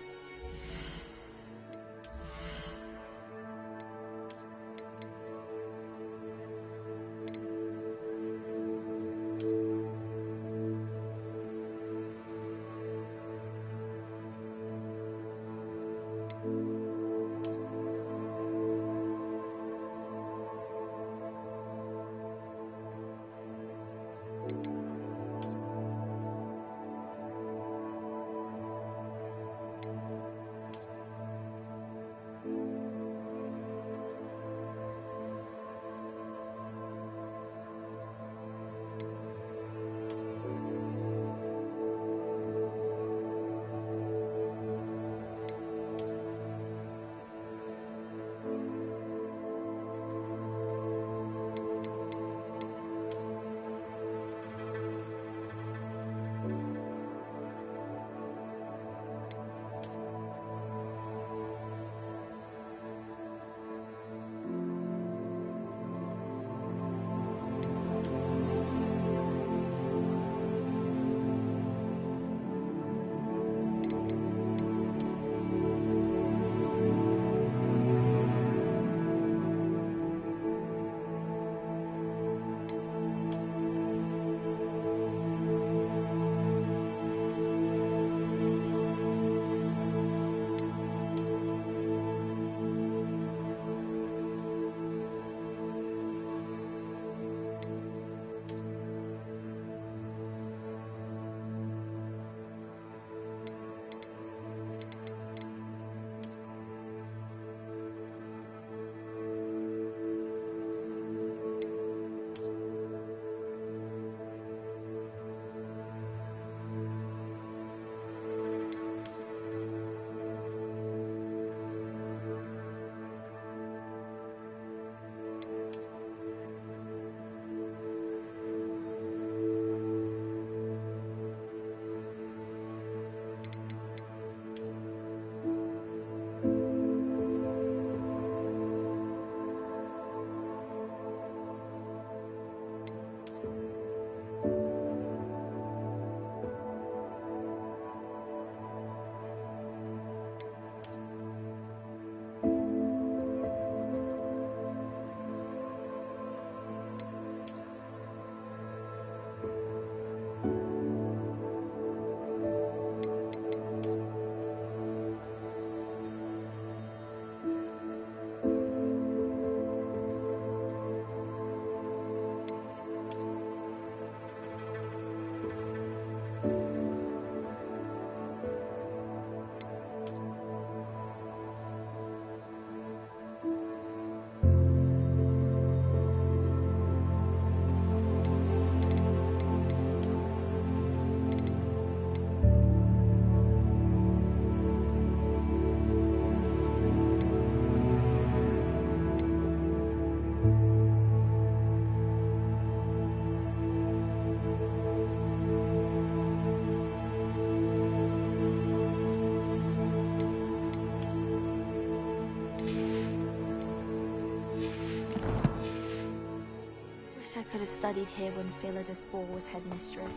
I could have studied here when Philida Spore was headmistress.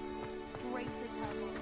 Grace with her Lord.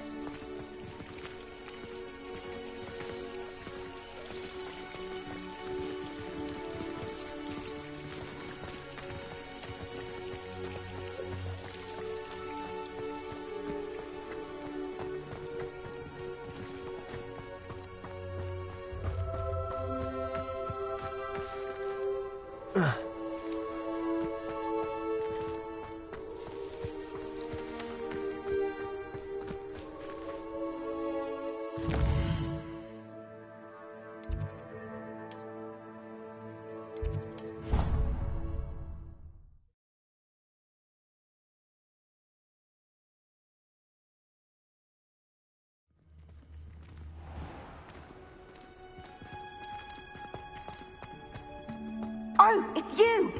Oh, it's you!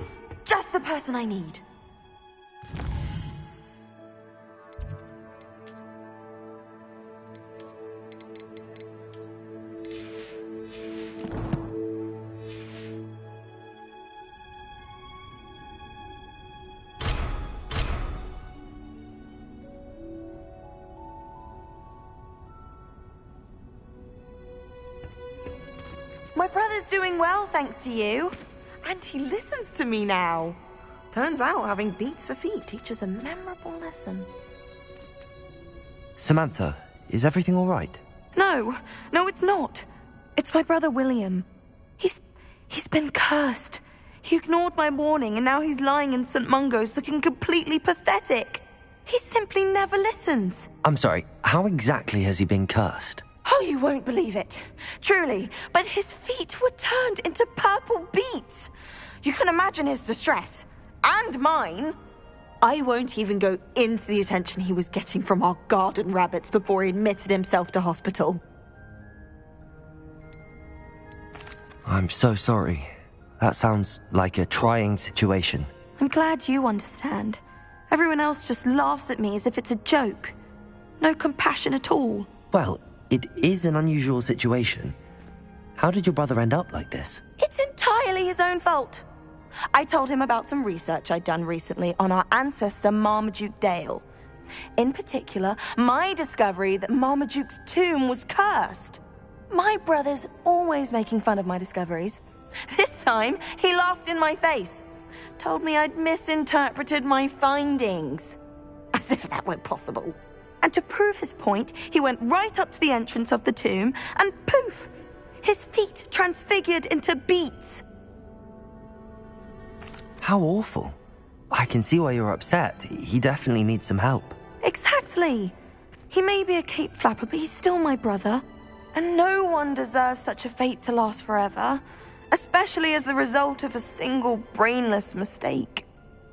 Just the person I need. My brother's doing well, thanks to you. And he listens to me now. Turns out having beats for feet teaches a memorable lesson. Samantha, is everything all right? No, it's not. It's my brother William. He's been cursed. He ignored my warning and now he's lying in St. Mungo's looking completely pathetic. He simply never listens. I'm sorry, how exactly has he been cursed? Oh, you won't believe it. Truly, but his feet were turned into purple beets. You can imagine his distress. And mine. I won't even go into the attention he was getting from our garden rabbits before he admitted himself to hospital. I'm so sorry. That sounds like a trying situation. I'm glad you understand. Everyone else just laughs at me as if it's a joke. No compassion at all. Well, it is an unusual situation. How did your brother end up like this? It's entirely his own fault. I told him about some research I'd done recently on our ancestor Marmaduke Dale. In particular, my discovery that Marmaduke's tomb was cursed. My brother's always making fun of my discoveries. This time, he laughed in my face. Told me I'd misinterpreted my findings. As if that were possible. And to prove his point, he went right up to the entrance of the tomb and poof! His feet transfigured into beets. How awful. I can see why you're upset. He definitely needs some help. Exactly. He may be a cape flapper, but he's still my brother. And no one deserves such a fate to last forever, especially as the result of a single brainless mistake.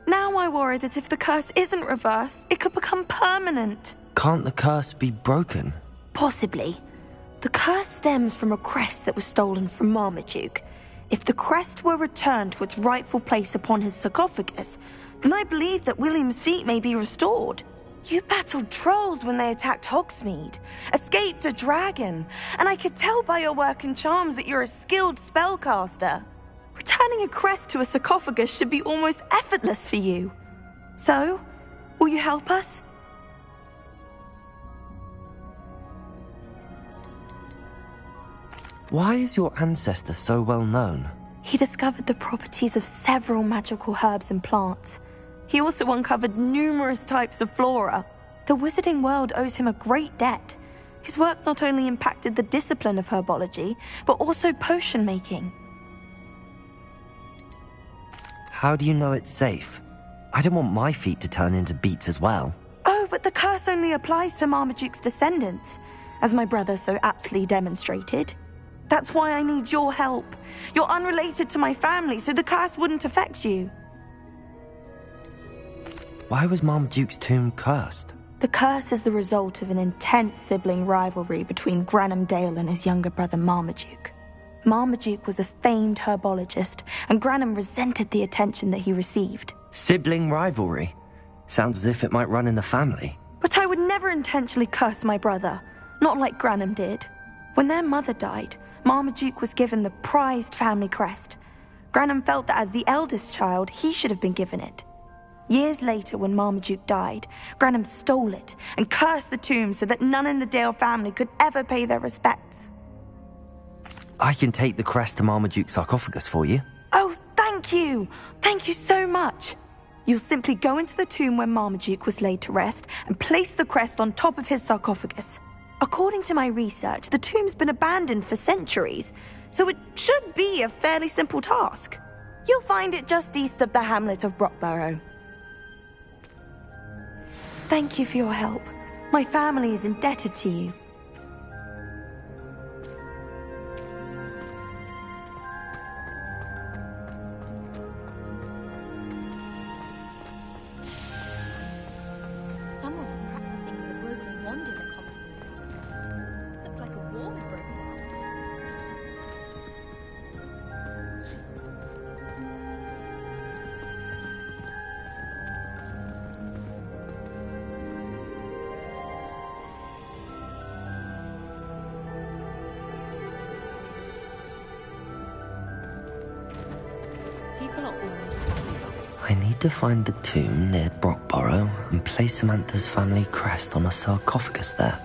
Now I worry that if the curse isn't reversed, it could become permanent. Can't the curse be broken? Possibly. The curse stems from a crest that was stolen from Marmaduke. If the crest were returned to its rightful place upon his sarcophagus, then I believe that William's feet may be restored. You battled trolls when they attacked Hogsmeade, escaped a dragon, and I could tell by your work and charms that you're a skilled spellcaster. Returning a crest to a sarcophagus should be almost effortless for you. So, will you help us? Why is your ancestor so well known? He discovered the properties of several magical herbs and plants. He also uncovered numerous types of flora. The wizarding world owes him a great debt. His work not only impacted the discipline of herbology, but also potion making. How do you know it's safe? I don't want my feet to turn into beets as well. Oh, but the curse only applies to Marmaduke's descendants, as my brother so aptly demonstrated. That's why I need your help. You're unrelated to my family, so the curse wouldn't affect you. Why was Marmaduke's tomb cursed? The curse is the result of an intense sibling rivalry between Granham Dale and his younger brother Marmaduke. Marmaduke was a famed herbologist, and Granham resented the attention that he received. Sibling rivalry? Sounds as if it might run in the family. But I would never intentionally curse my brother, not like Granham did. When their mother died, Marmaduke was given the prized family crest. Granham felt that as the eldest child, he should have been given it. Years later, when Marmaduke died, Granham stole it and cursed the tomb so that none in the Dale family could ever pay their respects. I can take the crest to Marmaduke's sarcophagus for you. Oh, thank you! Thank you so much! You'll simply go into the tomb where Marmaduke was laid to rest and place the crest on top of his sarcophagus. According to my research, the tomb's been abandoned for centuries, so it should be a fairly simple task. You'll find it just east of the hamlet of Brockborough. Thank you for your help. My family is indebted to you. take a lot more to consider. I need to find the tomb near Brockborough and place Samantha's family crest on a sarcophagus there.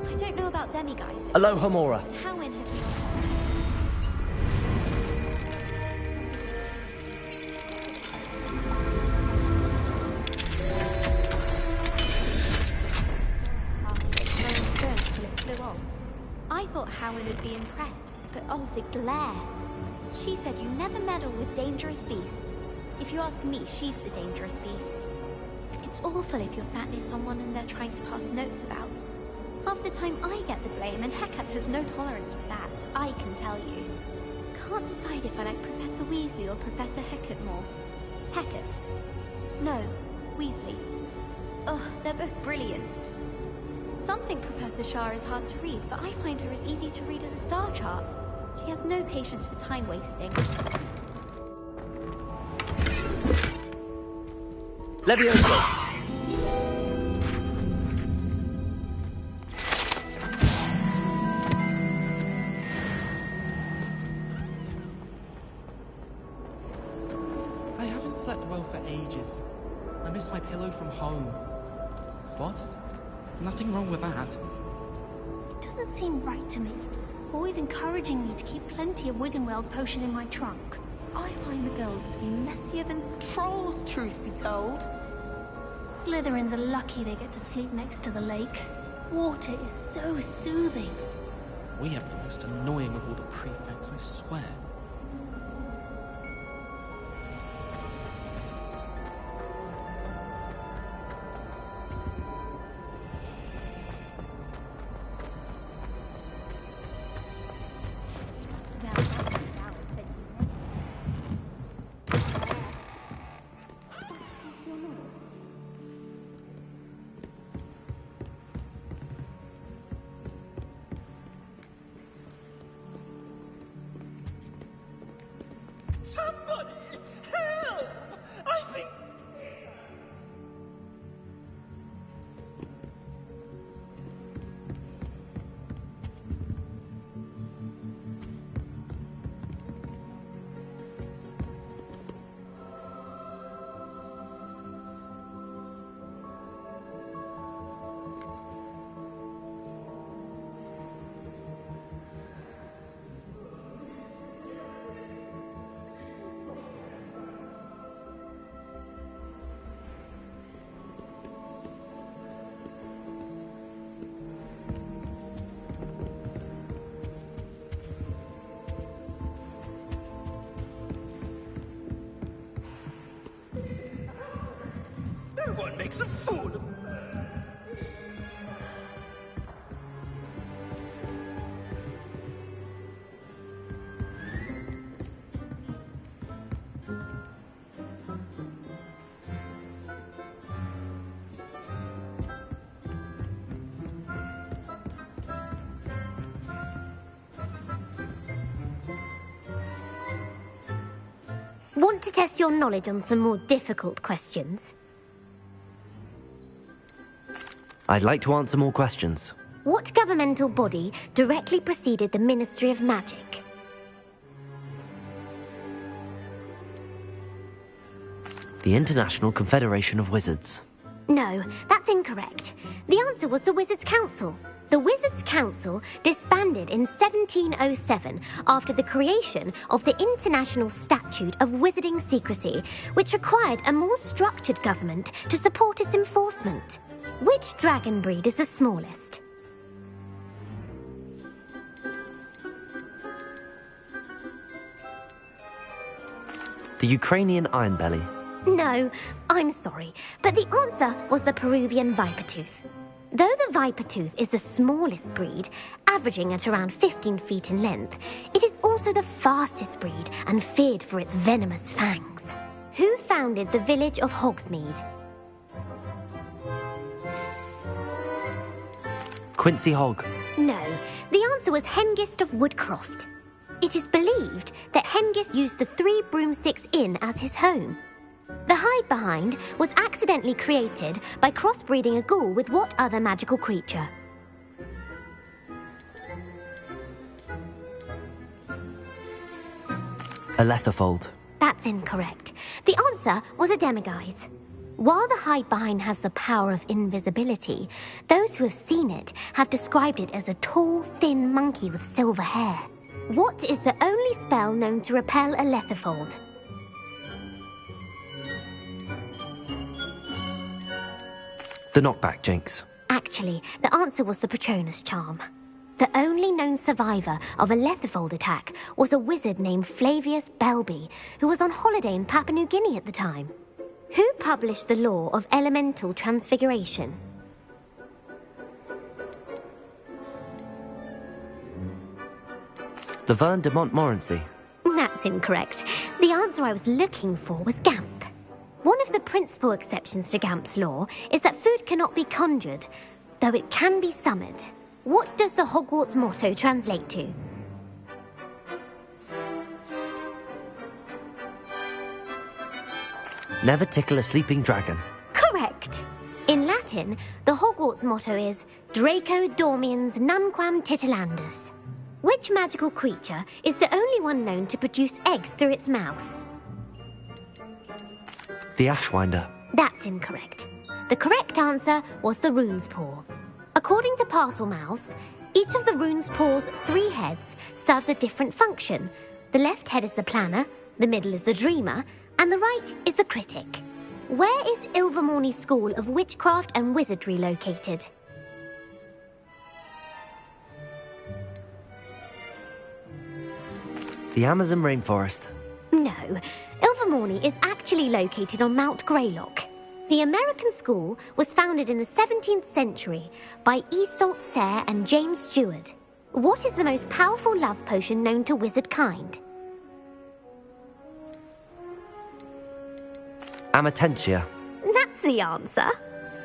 I don't know about demiguises. Aloha, Homora. How in have you... I thought Howard would be impressed, but oh, the glare. She said you never meddle with dangerous beasts. If you ask me, she's the dangerous beast. It's awful if you're sat near someone and they're trying to pass notes about. Half the time I get the blame, and Hecate has no tolerance for that, I can tell you. Can't decide if I like Professor Weasley or Professor Hecate more. Hecate? No, Weasley. Ugh, they're both brilliant. Some think Professor Shah is hard to read, but I find her as easy to read as a star chart. She has no patience for time wasting. Levioso! I haven't slept well for ages. I miss my pillow from home. What? Nothing wrong with that. It doesn't seem right to me. Always encouraging me to keep plenty of Wiggenweld potion in my trunk. I find the girls to be messier than trolls, truth be told. Slytherins are lucky they get to sleep next to the lake. Water is so soothing. We have the most annoying of all the prefects, I swear. Somebody! Help! I think... No one makes a fool of me. Want to test your knowledge on some more difficult questions? I'd like to answer more questions. What governmental body directly preceded the Ministry of Magic? The International Confederation of Wizards. No, that's incorrect. The answer was the Wizards' Council. The Wizards' Council disbanded in 1707 after the creation of the International Statute of Wizarding Secrecy, which required a more structured government to support its enforcement. Which dragon breed is the smallest? The Ukrainian Ironbelly. No, I'm sorry, but the answer was the Peruvian Vipertooth. Though the Vipertooth is the smallest breed, averaging at around 15 feet in length, it is also the fastest breed and feared for its venomous fangs. Who founded the village of Hogsmeade? Quincy Hogg. No, the answer was Hengist of Woodcroft. It is believed that Hengist used the Three Broomsticks Inn as his home. The hide behind was accidentally created by crossbreeding a ghoul with what other magical creature? A letterfold. That's incorrect. The answer was a demiguise. While the hide behind has the power of invisibility, those who have seen it have described it as a tall, thin monkey with silver hair. What is the only spell known to repel a letterfold? The knockback jinx. Actually, the answer was the Patronus charm. The only known survivor of a letterfold attack was a wizard named Flavius Belby, who was on holiday in Papua New Guinea at the time. Who published the law of elemental transfiguration? Laverne de Montmorency. That's incorrect. The answer I was looking for was Gamp. One of the principal exceptions to Gamp's law is that food cannot be conjured, though it can be summoned. What does the Hogwarts motto translate to? Never tickle a sleeping dragon. Correct. In Latin, the Hogwarts motto is Draco Dormiens Nunquam Titilandus. Which magical creature is the only one known to produce eggs through its mouth? The Ashwinder. That's incorrect. The correct answer was the Rune's Paw. According to Parselmouths, each of the Rune's Paw's 3 heads serves a different function. The left head is the planner, the middle is the dreamer, and the right is the critic. Where is Ilvermorny School of Witchcraft and Wizardry located? The Amazon rainforest. No, Ilvermorny is actually located on Mount Greylock. The American school was founded in the 17th century by Iseult Sayre and James Stewart. What is the most powerful love potion known to wizard kind? Amatentia. That's the answer.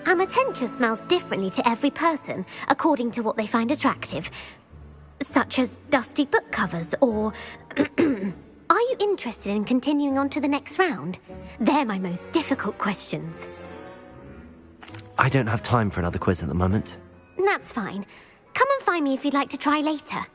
Amatentia smells differently to every person, according to what they find attractive. Such as dusty book covers, or... Are you interested in continuing on to the next round? They're my most difficult questions. I don't have time for another quiz at the moment. That's fine. Come and find me if you'd like to try later.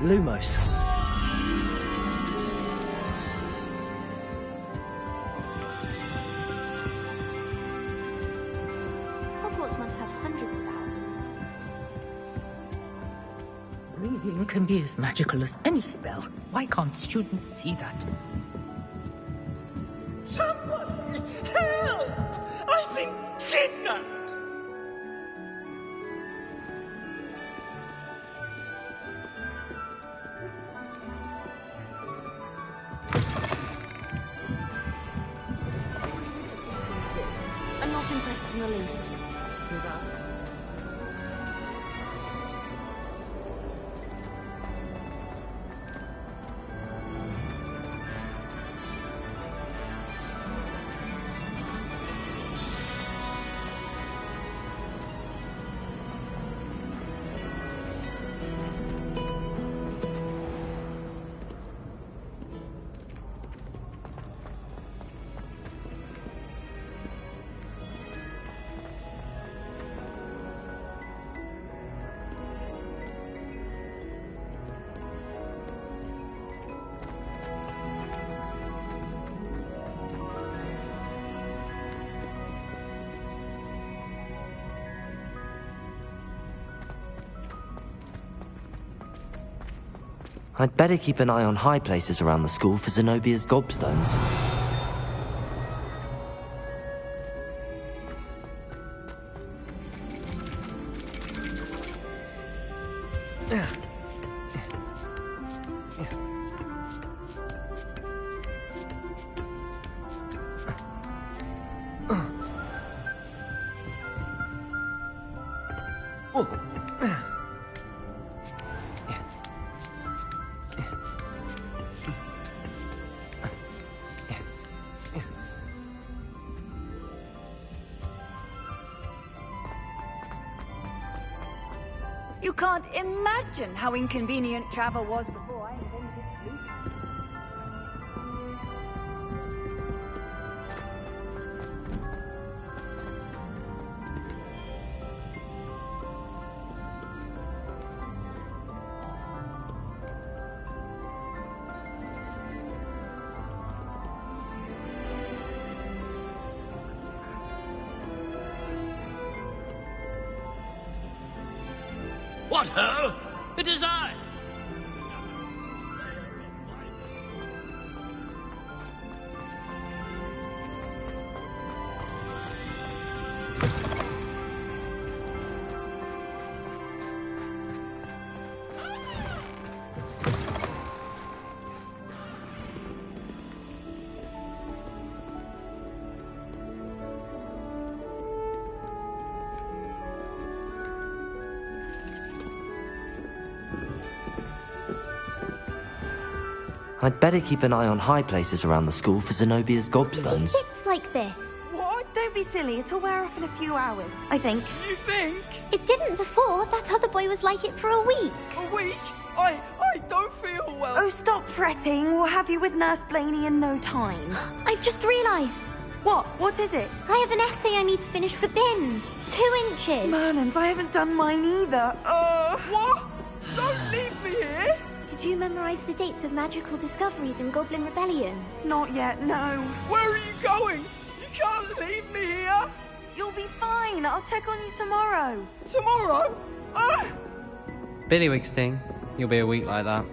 Lumos. Hogwarts must have hundreds of them. Reading can be as magical as any spell. Why can't students see that? Somebody! Help! I've been kidnapped! I'm not impressed in the least. I'd better keep an eye on high places around the school for Zenobia's gobstones. You can't imagine how inconvenient travel was before I invented sleep. What ho? It is I! I'd better keep an eye on high places around the school for Zenobia's gobstones. It's like this. What? Don't be silly. It'll wear off in a few hours, I think. You think? It didn't before. That other boy was like it for a week. A week? I don't feel well. Oh, stop fretting. We'll have you with Nurse Blaney in no time. I've just realised. What? What is it? I have an essay I need to finish for bins. 2 inches. Merlins, I haven't done mine either. What? Don't leave me here! Did you memorise the dates of magical discoveries and goblin rebellions? Not yet, no. Where are you going? You can't leave me here! You'll be fine. I'll check on you tomorrow. Tomorrow? Billywig Sting, you'll be a week like that.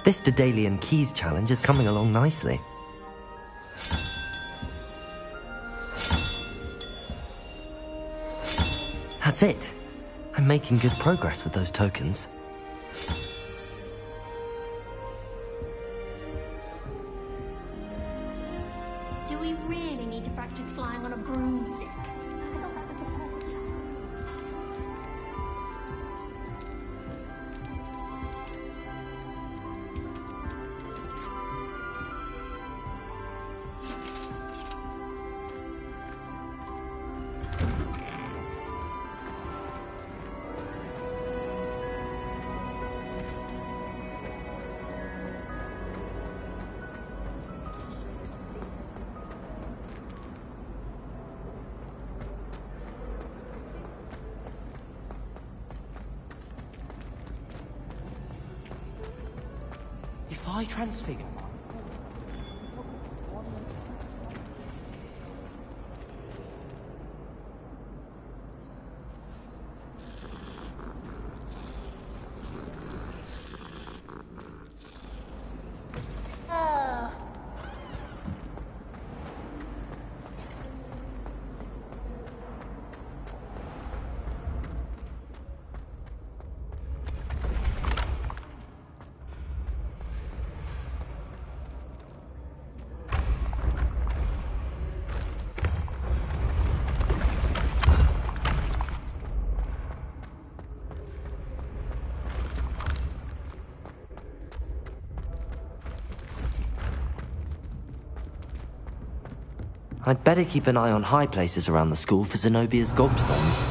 This Daedalian Keys challenge is coming along nicely. That's it. I'm making good progress with those tokens. Do we really need to practice flying on a broomstick? If I transfigure... I'd better keep an eye on high places around the school for Zenobia's gobstones.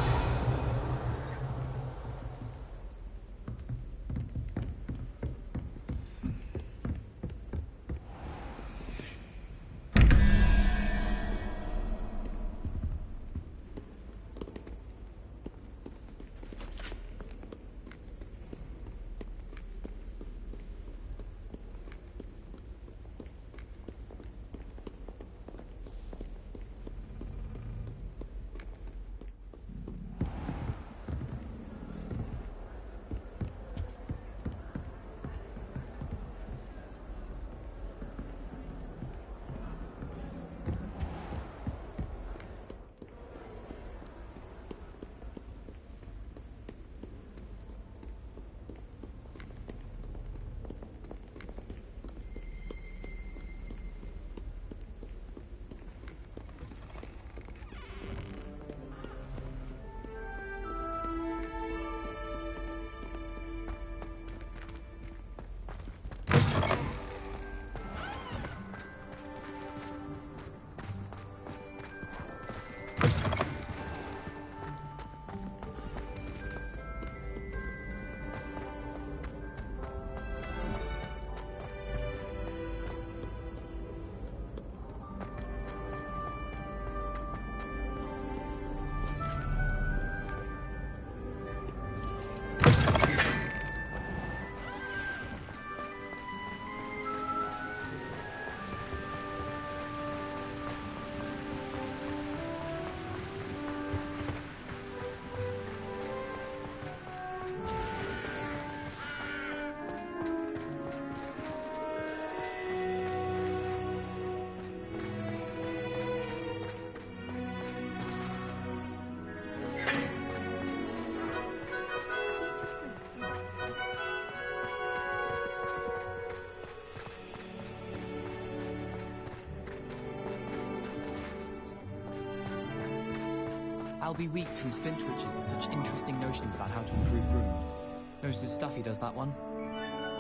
I'll be weeks from Splintwitches has such interesting notions about how to improve rooms. Knows his stuff, he does that one.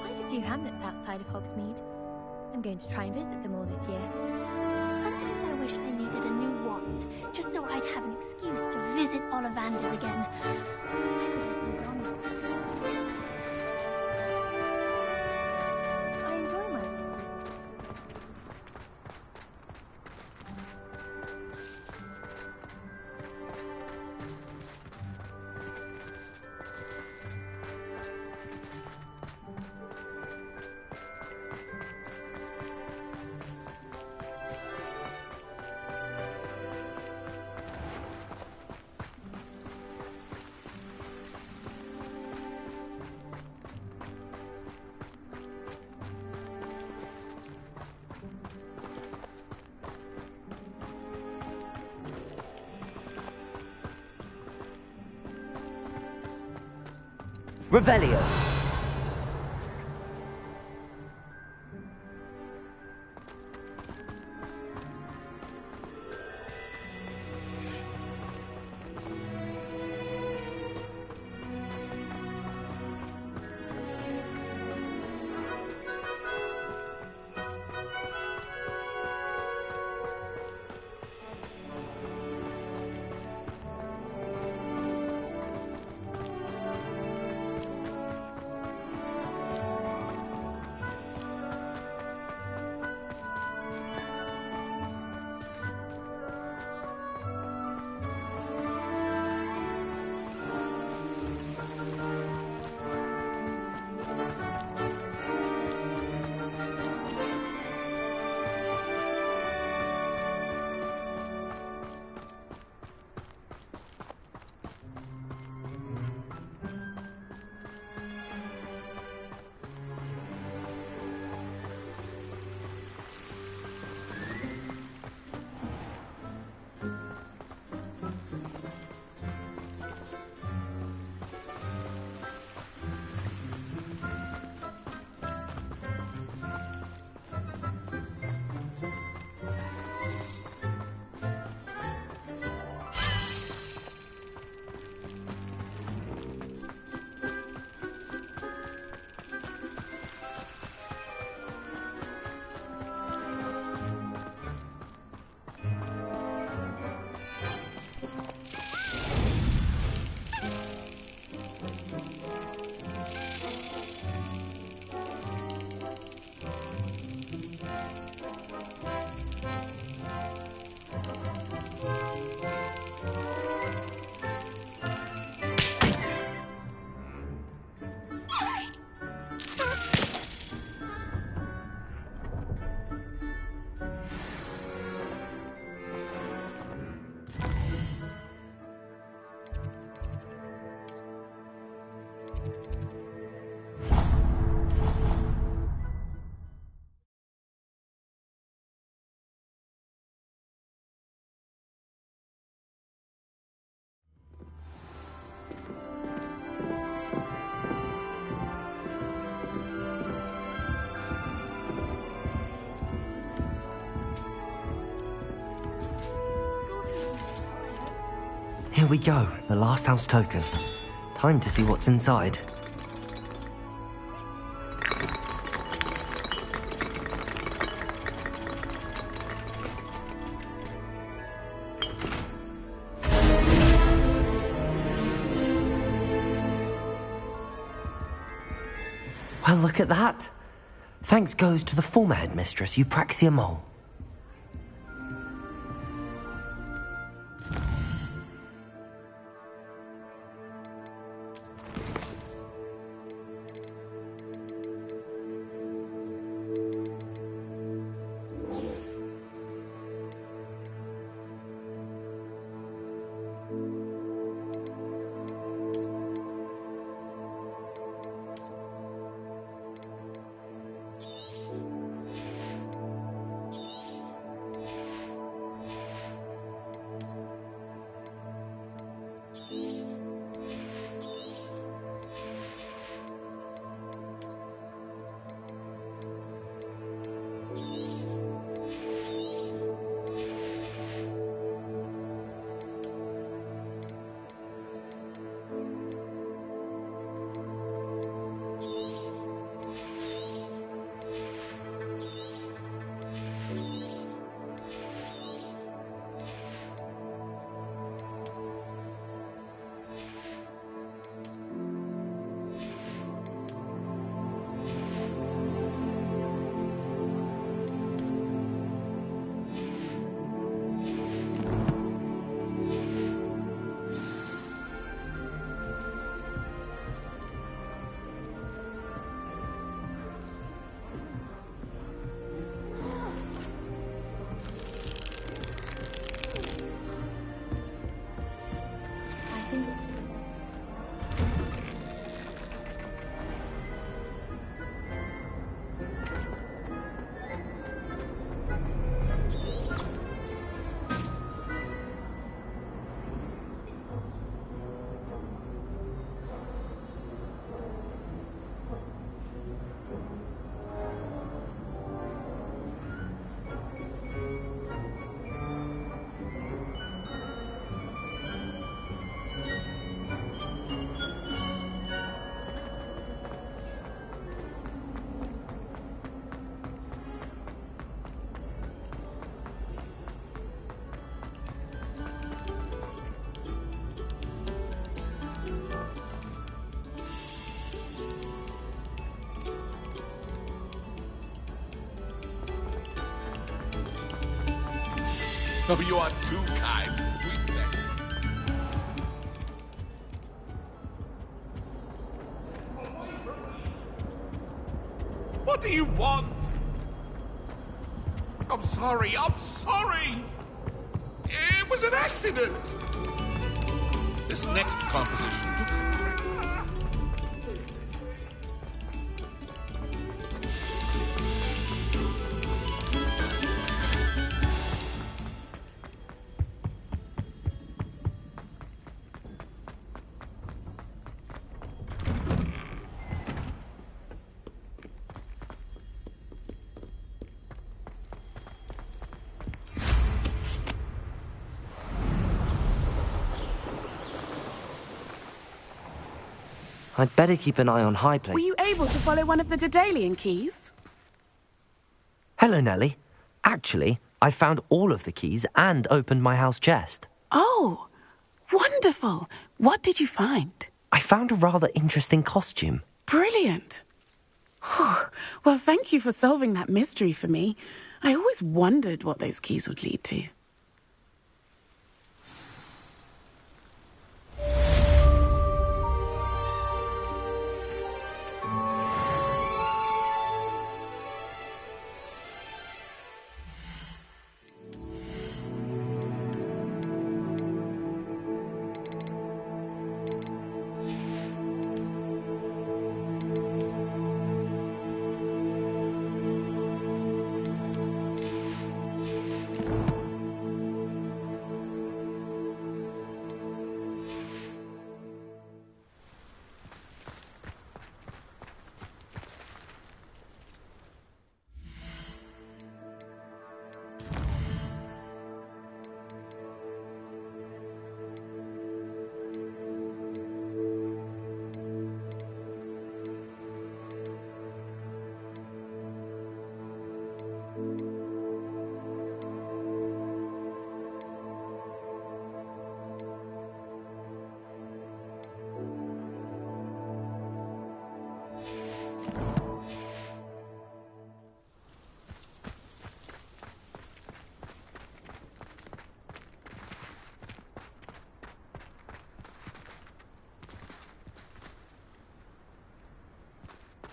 Quite a few hamlets outside of Hogsmeade. I'm going to try and visit them all this year. Sometimes I wish I needed a new wand, just so I'd have an excuse to visit Ollivanders again. I enjoy my week. Revelio. Here we go, the last house token. Time to see what's inside. Well, look at that. Thanks goes to the former headmistress, Eupraxia Mole. Oh, you are too kind. We thank you. What do you want? I'm sorry. I'm sorry. It was an accident. This next composition took some practice. I'd better keep an eye on High Place. Were you able to follow one of the Daedalian keys? Hello, Nellie. Actually, I found all of the keys and opened my house chest. Oh, wonderful. What did you find? I found a rather interesting costume. Brilliant. Well, thank you for solving that mystery for me. I always wondered what those keys would lead to.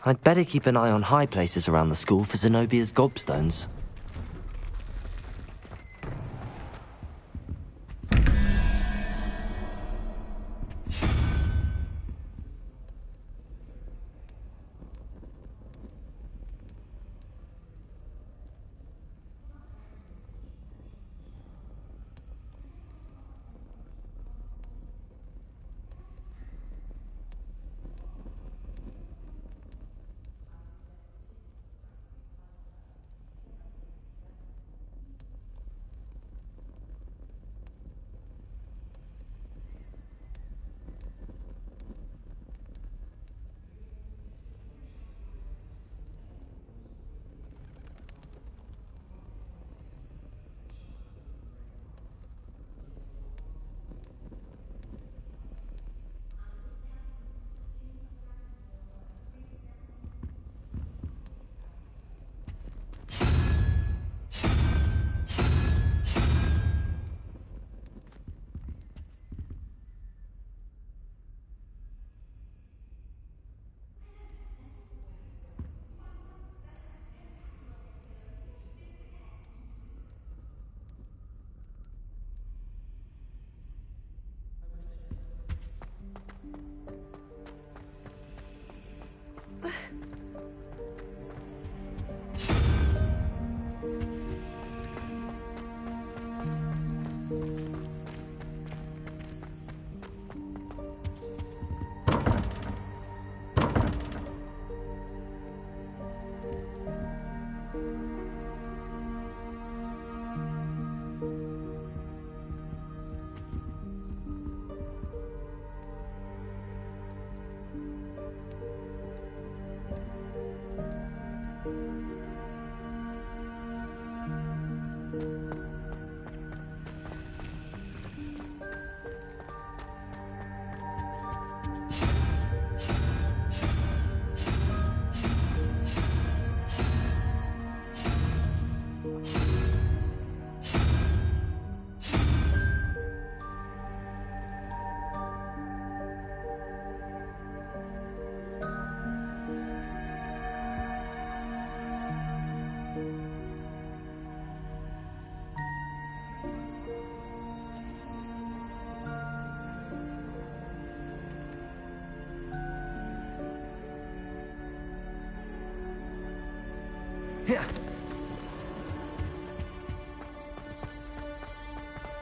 I'd better keep an eye on high places around the school for Zenobia's gobstones.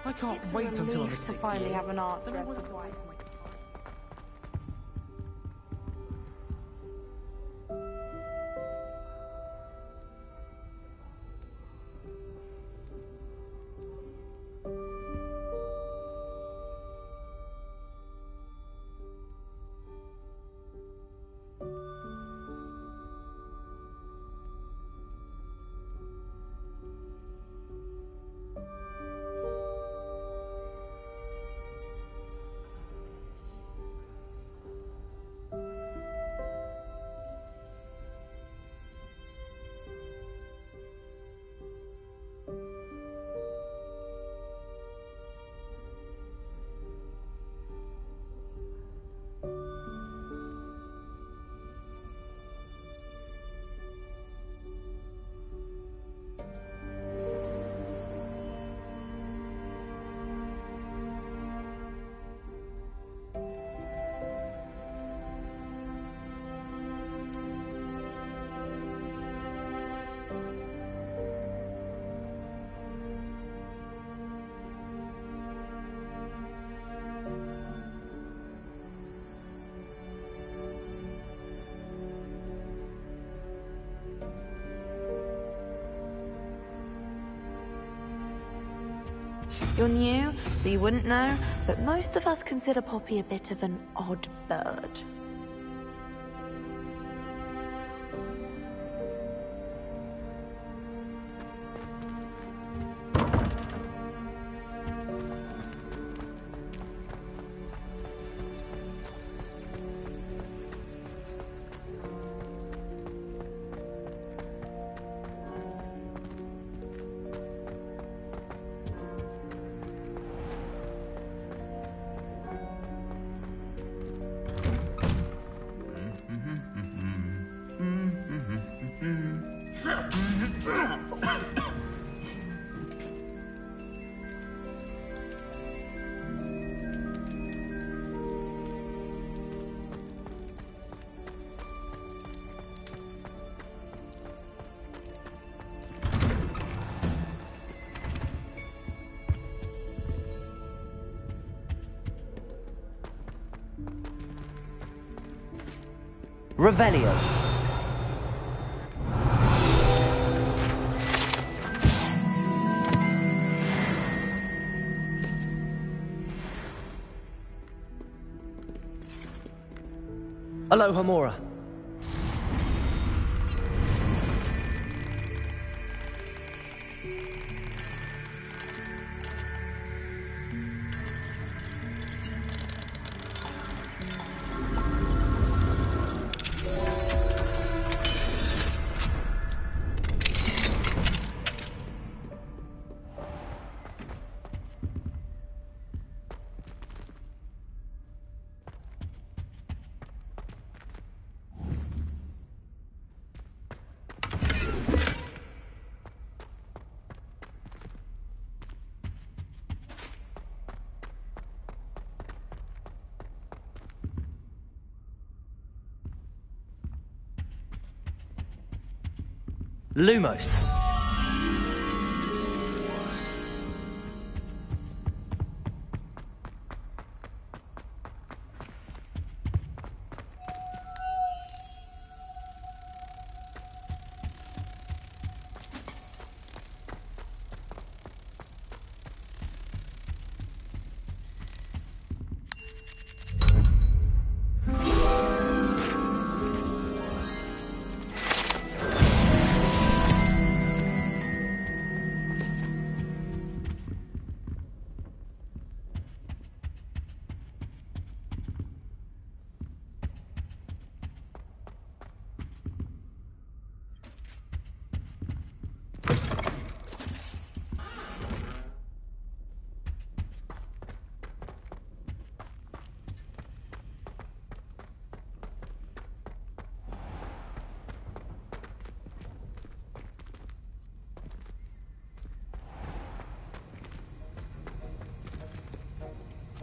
I can't wait until I'm a to sick finally year. have an answer as to why. You're new, so you wouldn't know, but most of us consider Poppy a bit of an odd bird. Revelio. Aloha Mora. Lumos.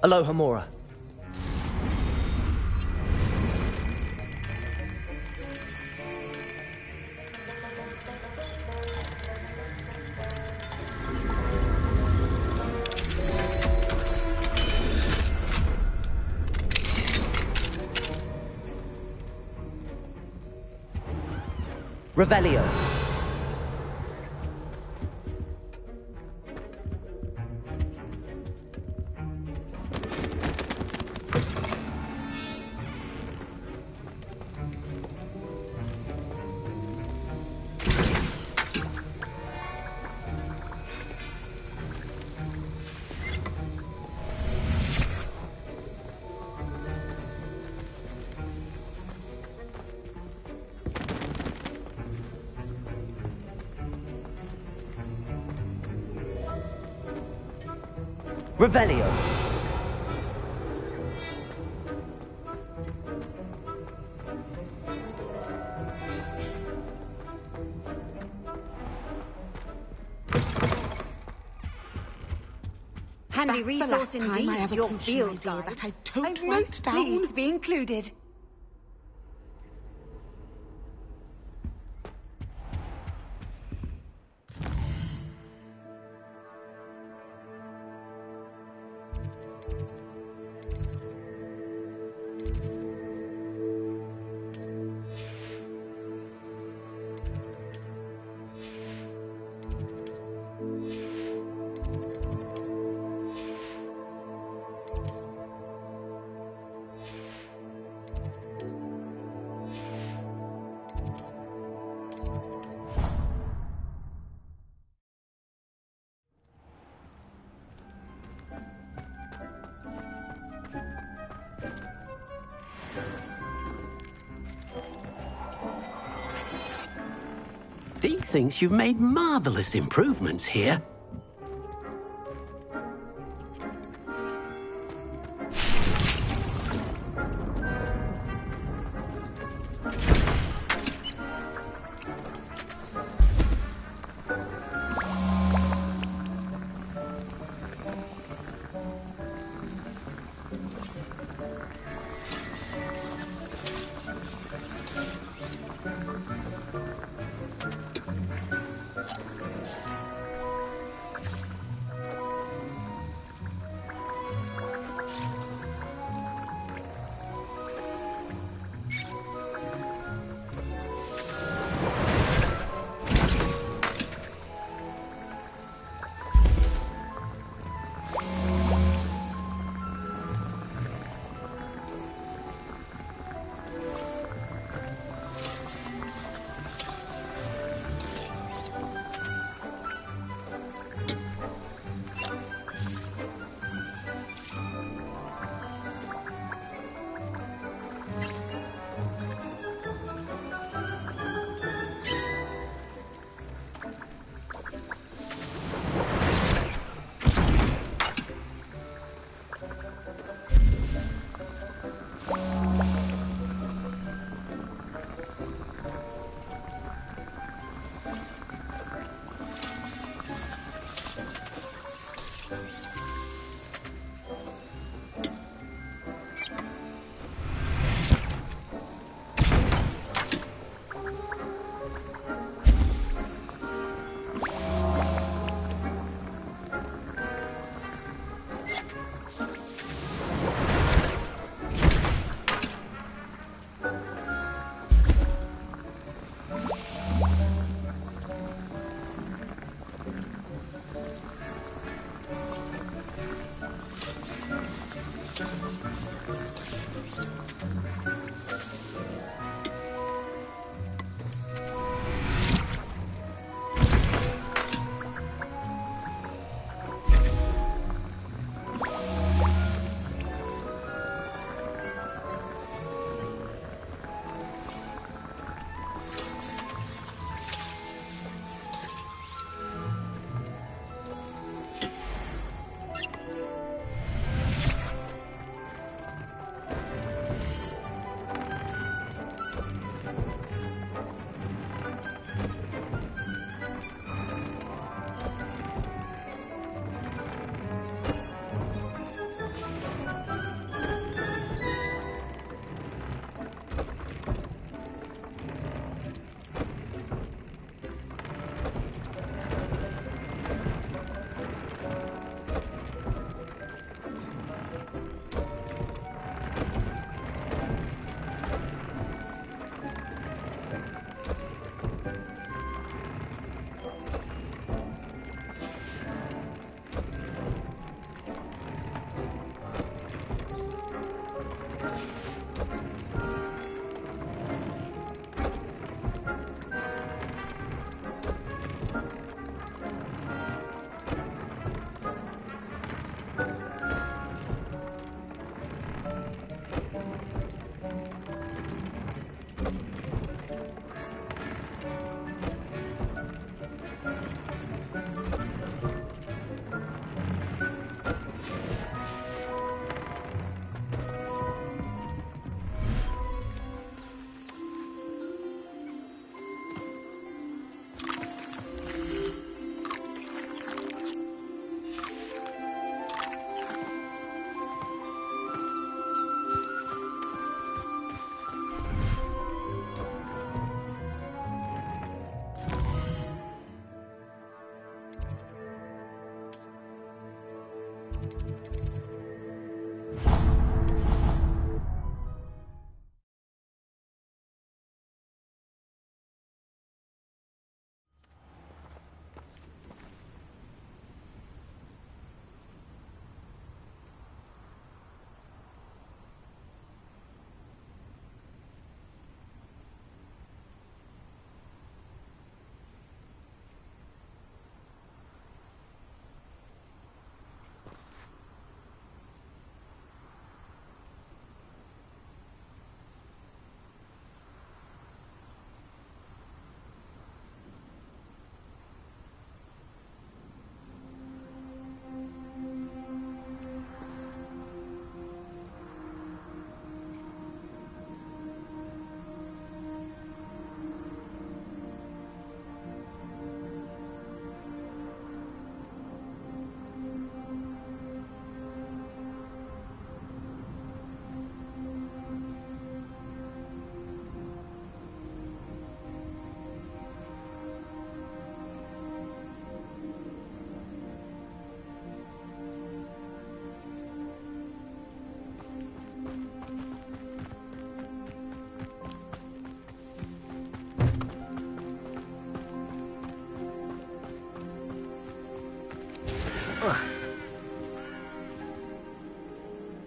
Aloha Mora. Revelio. Revelio. Handy resource indeed, your field guide. That I don't I'm write most down. pleased to be included. Dee thinks you've made marvellous improvements here.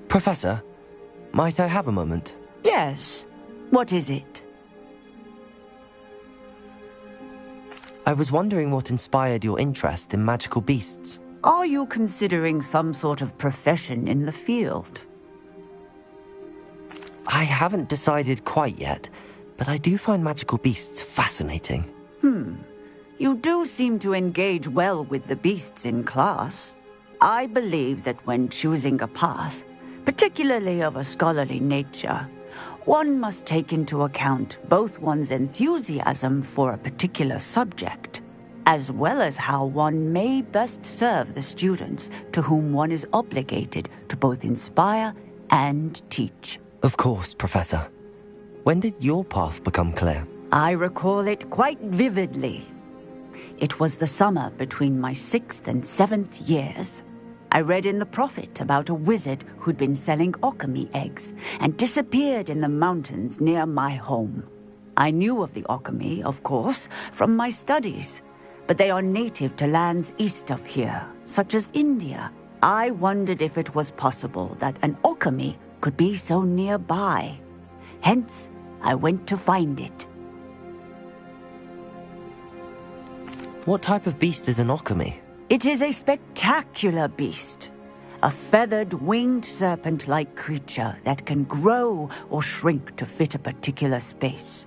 Professor, might I have a moment? Yes. What is it? I was wondering what inspired your interest in magical beasts. Are you considering some sort of profession in the field? I haven't decided quite yet, but I do find magical beasts fascinating. You do seem to engage well with the beasts in class. I believe that when choosing a path, particularly of a scholarly nature, one must take into account both one's enthusiasm for a particular subject, as well as how one may best serve the students to whom one is obligated to both inspire and teach. Of course, Professor. When did your path become clear? I recall it quite vividly. It was the summer between my 6th and 7th years. I read in the Prophet about a wizard who'd been selling alchemy eggs and disappeared in the mountains near my home. I knew of the alchemy, of course, from my studies, but they are native to lands east of here, such as India. I wondered if it was possible that an alchemy could be so nearby. Hence, I went to find it. What type of beast is an alchemy? It is a spectacular beast. A feathered, winged serpent-like creature that can grow or shrink to fit a particular space.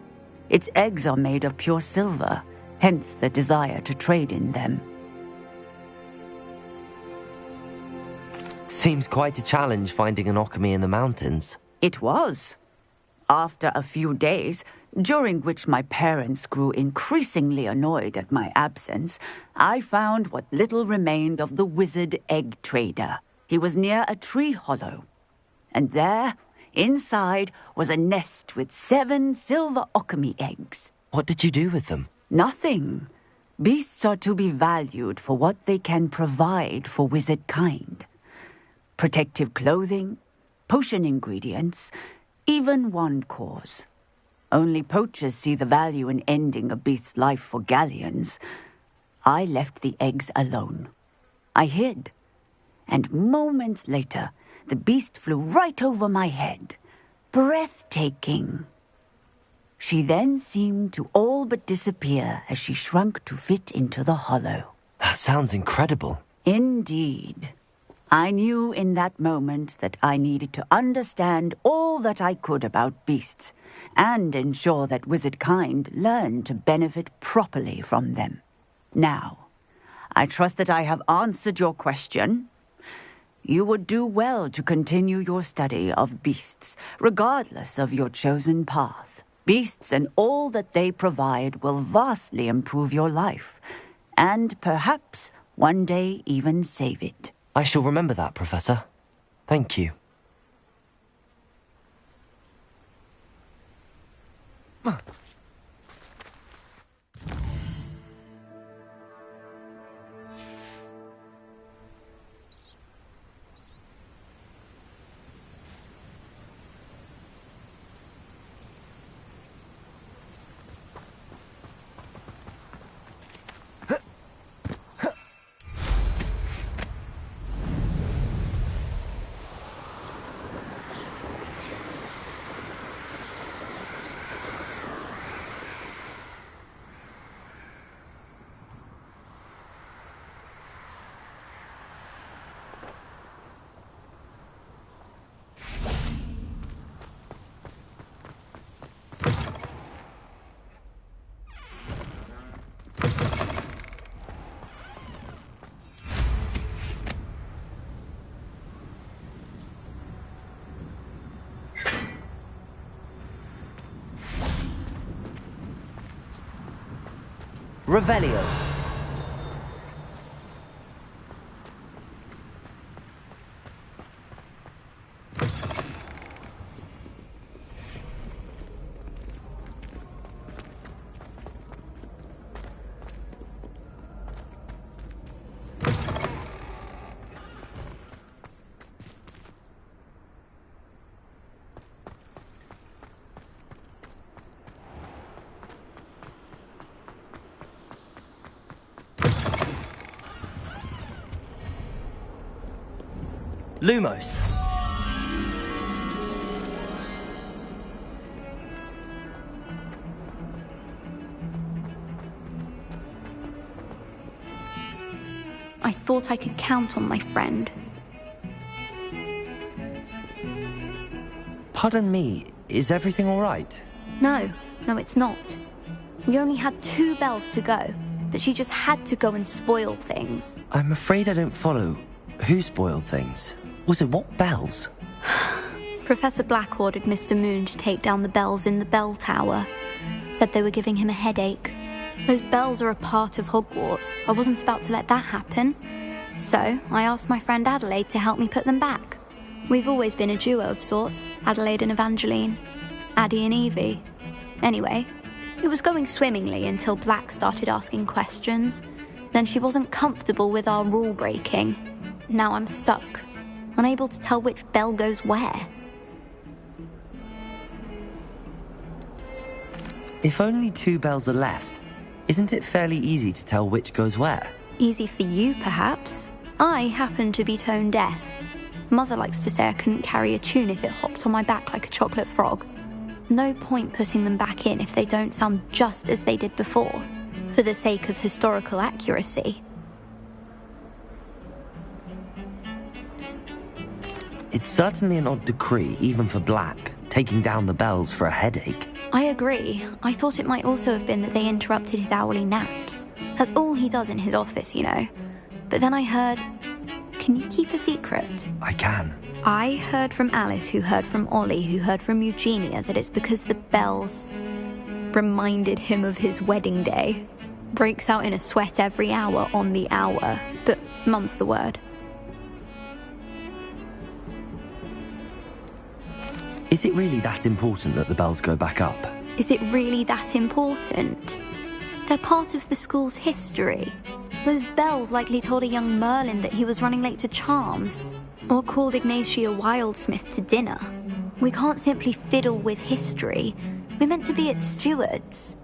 Its eggs are made of pure silver, hence the desire to trade in them. Seems quite a challenge finding an alchemy in the mountains. It was. After a few days, during which my parents grew increasingly annoyed at my absence, I found what little remained of the wizard egg trader. He was near a tree hollow. And there, inside, was a nest with 7 silver alchemy eggs. What did you do with them? Nothing. Beasts are to be valued for what they can provide for wizard kind. Protective clothing, potion ingredients, even wand cores. Only poachers see the value in ending a beast's life for galleons. I left the eggs alone. I hid. And moments later, the beast flew right over my head. Breathtaking. She then seemed to all but disappear as she shrunk to fit into the hollow. That sounds incredible. Indeed. I knew in that moment that I needed to understand all that I could about beasts and ensure that wizard kind learned to benefit properly from them. Now, I trust that I have answered your question. You would do well to continue your study of beasts, regardless of your chosen path. Beasts and all that they provide will vastly improve your life, and perhaps one day even save it. I shall remember that, Professor. Thank you. Revelio. Lumos. I thought I could count on my friend. Pardon me, is everything all right? No, it's not. We only had 2 bells to go, but she just had to go and spoil things. I'm afraid I don't follow. Who spoiled things? Also, what bells? Professor Black ordered Mr. Moon to take down the bells in the bell tower. Said they were giving him a headache. Those bells are a part of Hogwarts. I wasn't about to let that happen. So, I asked my friend Adelaide to help me put them back. We've always been a duo of sorts, Adelaide and Evangeline. Addie and Evie. Anyway, it was going swimmingly until Black started asking questions. Then she wasn't comfortable with our rule breaking. Now I'm stuck, unable to tell which bell goes where. If only 2 bells are left, isn't it fairly easy to tell which goes where? Easy for you, perhaps. I happen to be tone deaf. Mother likes to say I couldn't carry a tune if it hopped on my back like a chocolate frog. No point putting them back in if they don't sound just as they did before, for the sake of historical accuracy. It's certainly an odd decree, even for Black, taking down the bells for a headache. I agree. I thought it might also have been that they interrupted his hourly naps. That's all he does in his office, you know. But then I heard... Can you keep a secret? I can. I heard from Alice, who heard from Ollie, who heard from Eugenia, that it's because the bells reminded him of his wedding day. Breaks out in a sweat every hour on the hour, but mum's the word. Is it really that important that the bells go back up? Is it really that important? They're part of the school's history. Those bells likely told a young Merlin that he was running late to Charms, or called Ignatia Wildsmith to dinner. We can't simply fiddle with history. We're meant to be its stewards.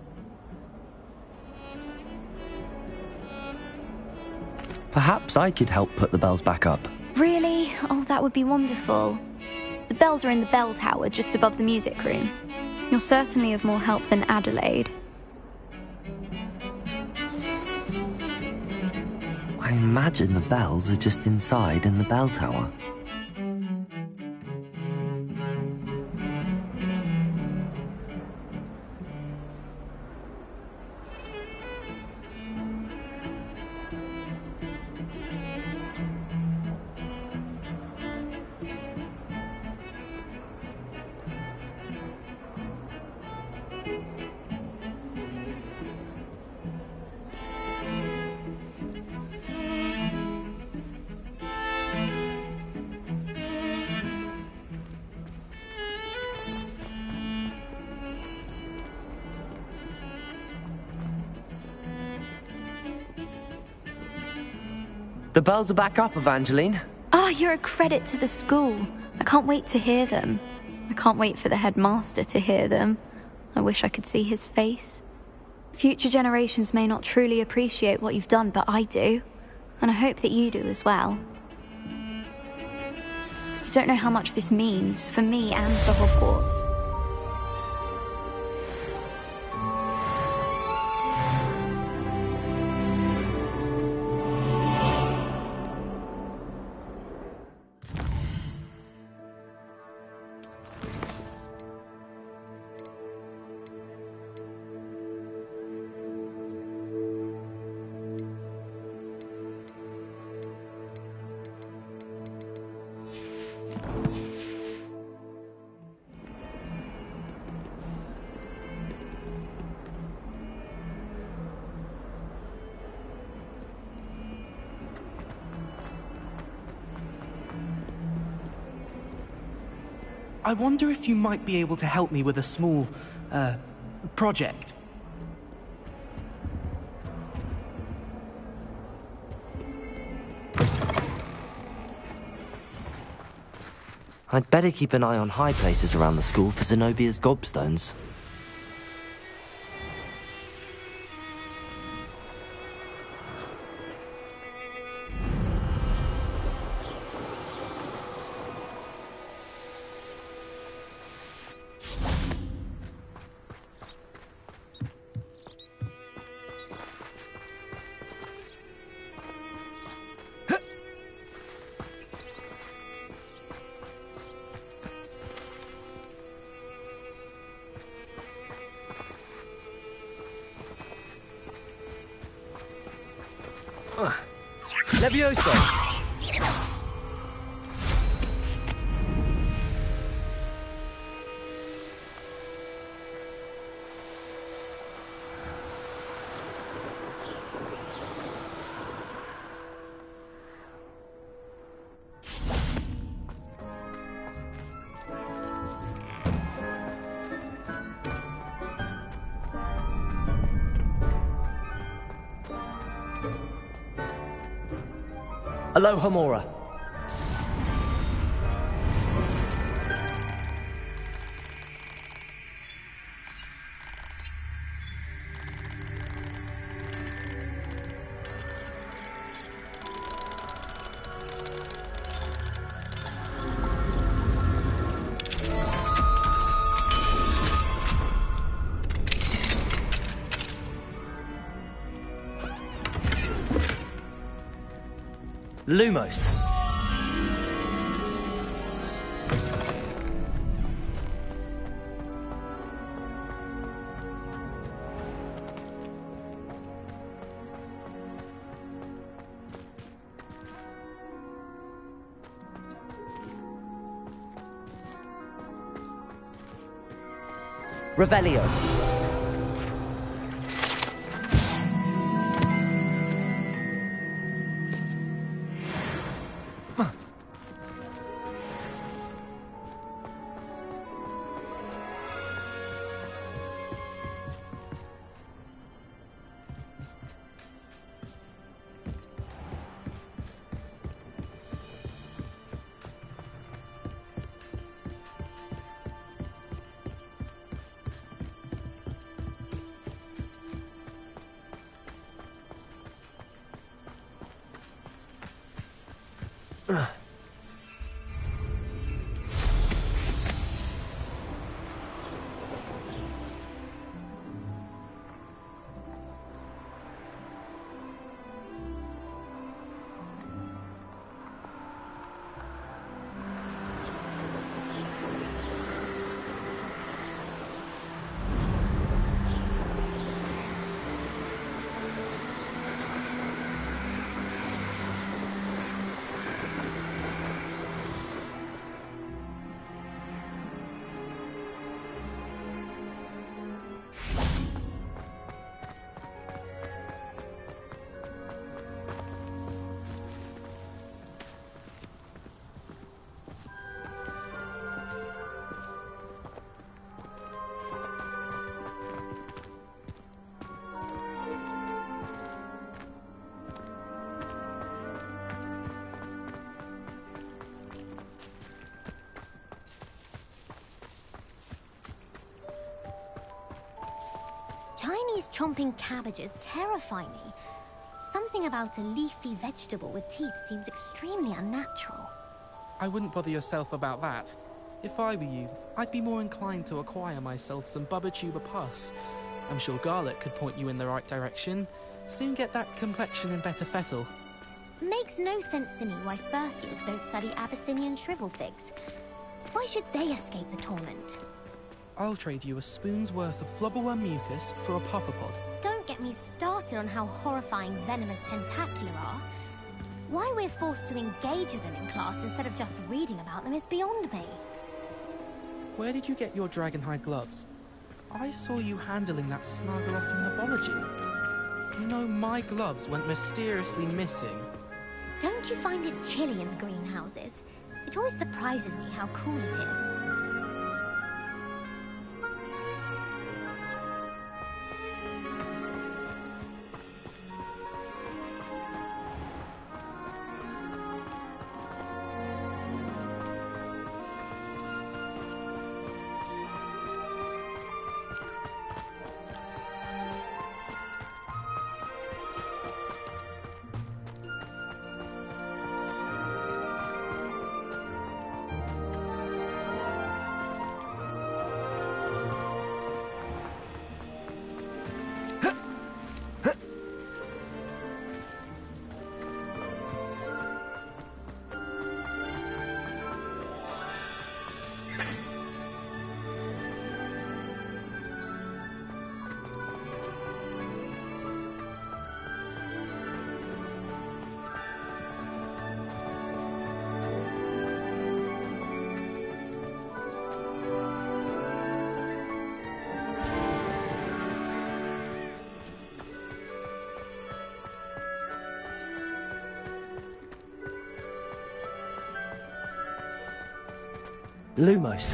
Perhaps I could help put the bells back up. Really? Oh, that would be wonderful. The bells are in the bell tower, just above the music room. You're certainly of more help than Adelaide. I imagine the bells are just inside in the bell tower. The bells are back up, Evangeline. Oh, you're a credit to the school. I can't wait to hear them. I can't wait for the headmaster to hear them. I wish I could see his face. Future generations may not truly appreciate what you've done, but I do. And I hope that you do as well. You don't know how much this means for me and for Hogwarts. I wonder if you might be able to help me with a small, project. I'd better keep an eye on high places around the school for Zenobia's gobstones. Levioso! Aloha Mora. Lumos. Revelio. Chinese chomping cabbages terrify me. Something about a leafy vegetable with teeth seems extremely unnatural. I wouldn't bother yourself about that. If I were you, I'd be more inclined to acquire myself some Bubba Tuber pus. I'm sure garlic could point you in the right direction. Soon get that complexion in better fettle. Makes no sense to me why Furtiers don't study Abyssinian shrivel figs. Why should they escape the torment? I'll trade you a spoon's worth of flubberworm mucus for a pufferpod. Don't get me started on how horrifying venomous tentacular are. Why we're forced to engage with them in class instead of just reading about them is beyond me. Where did you get your dragonhide gloves? I saw you handling that snuggle off in herbology. You know, my gloves went mysteriously missing. Don't you find it chilly in the greenhouses? It always surprises me how cool it is. Lumos.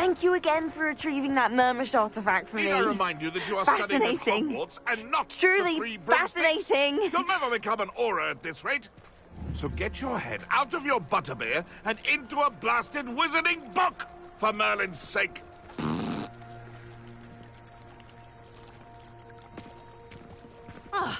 Thank you again for retrieving that Murmish artifact for me. Need I remind you that you are studying at Fascinating. Hogwarts and not Truly the Three Broomsticks? fascinating. You'll never become an aura at this rate. So get your head out of your butterbeer and into a blasted wizarding book, for Merlin's sake. Ah.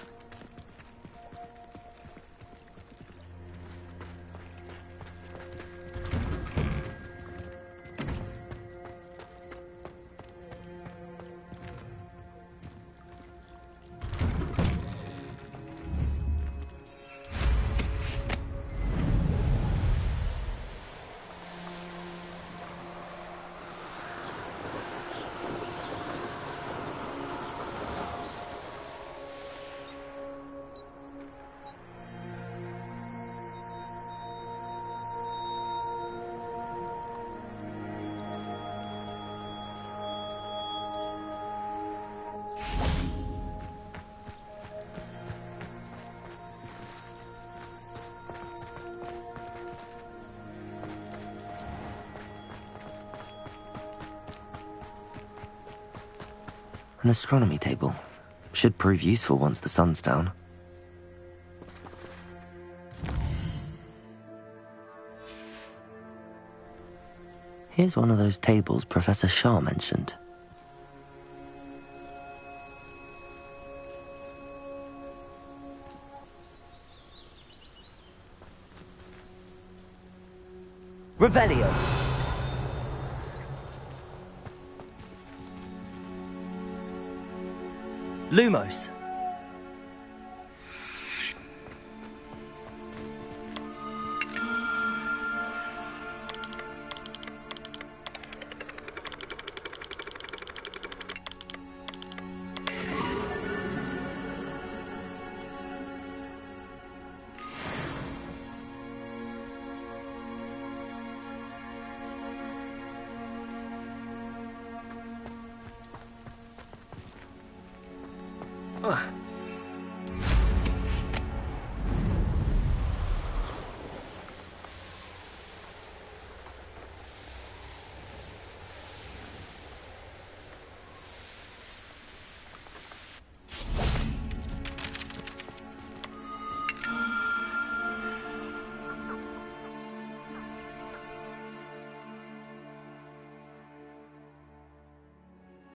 An astronomy table. Should prove useful once the sun's down. Here's one of those tables Professor Shah mentioned. Revelio. Lumos.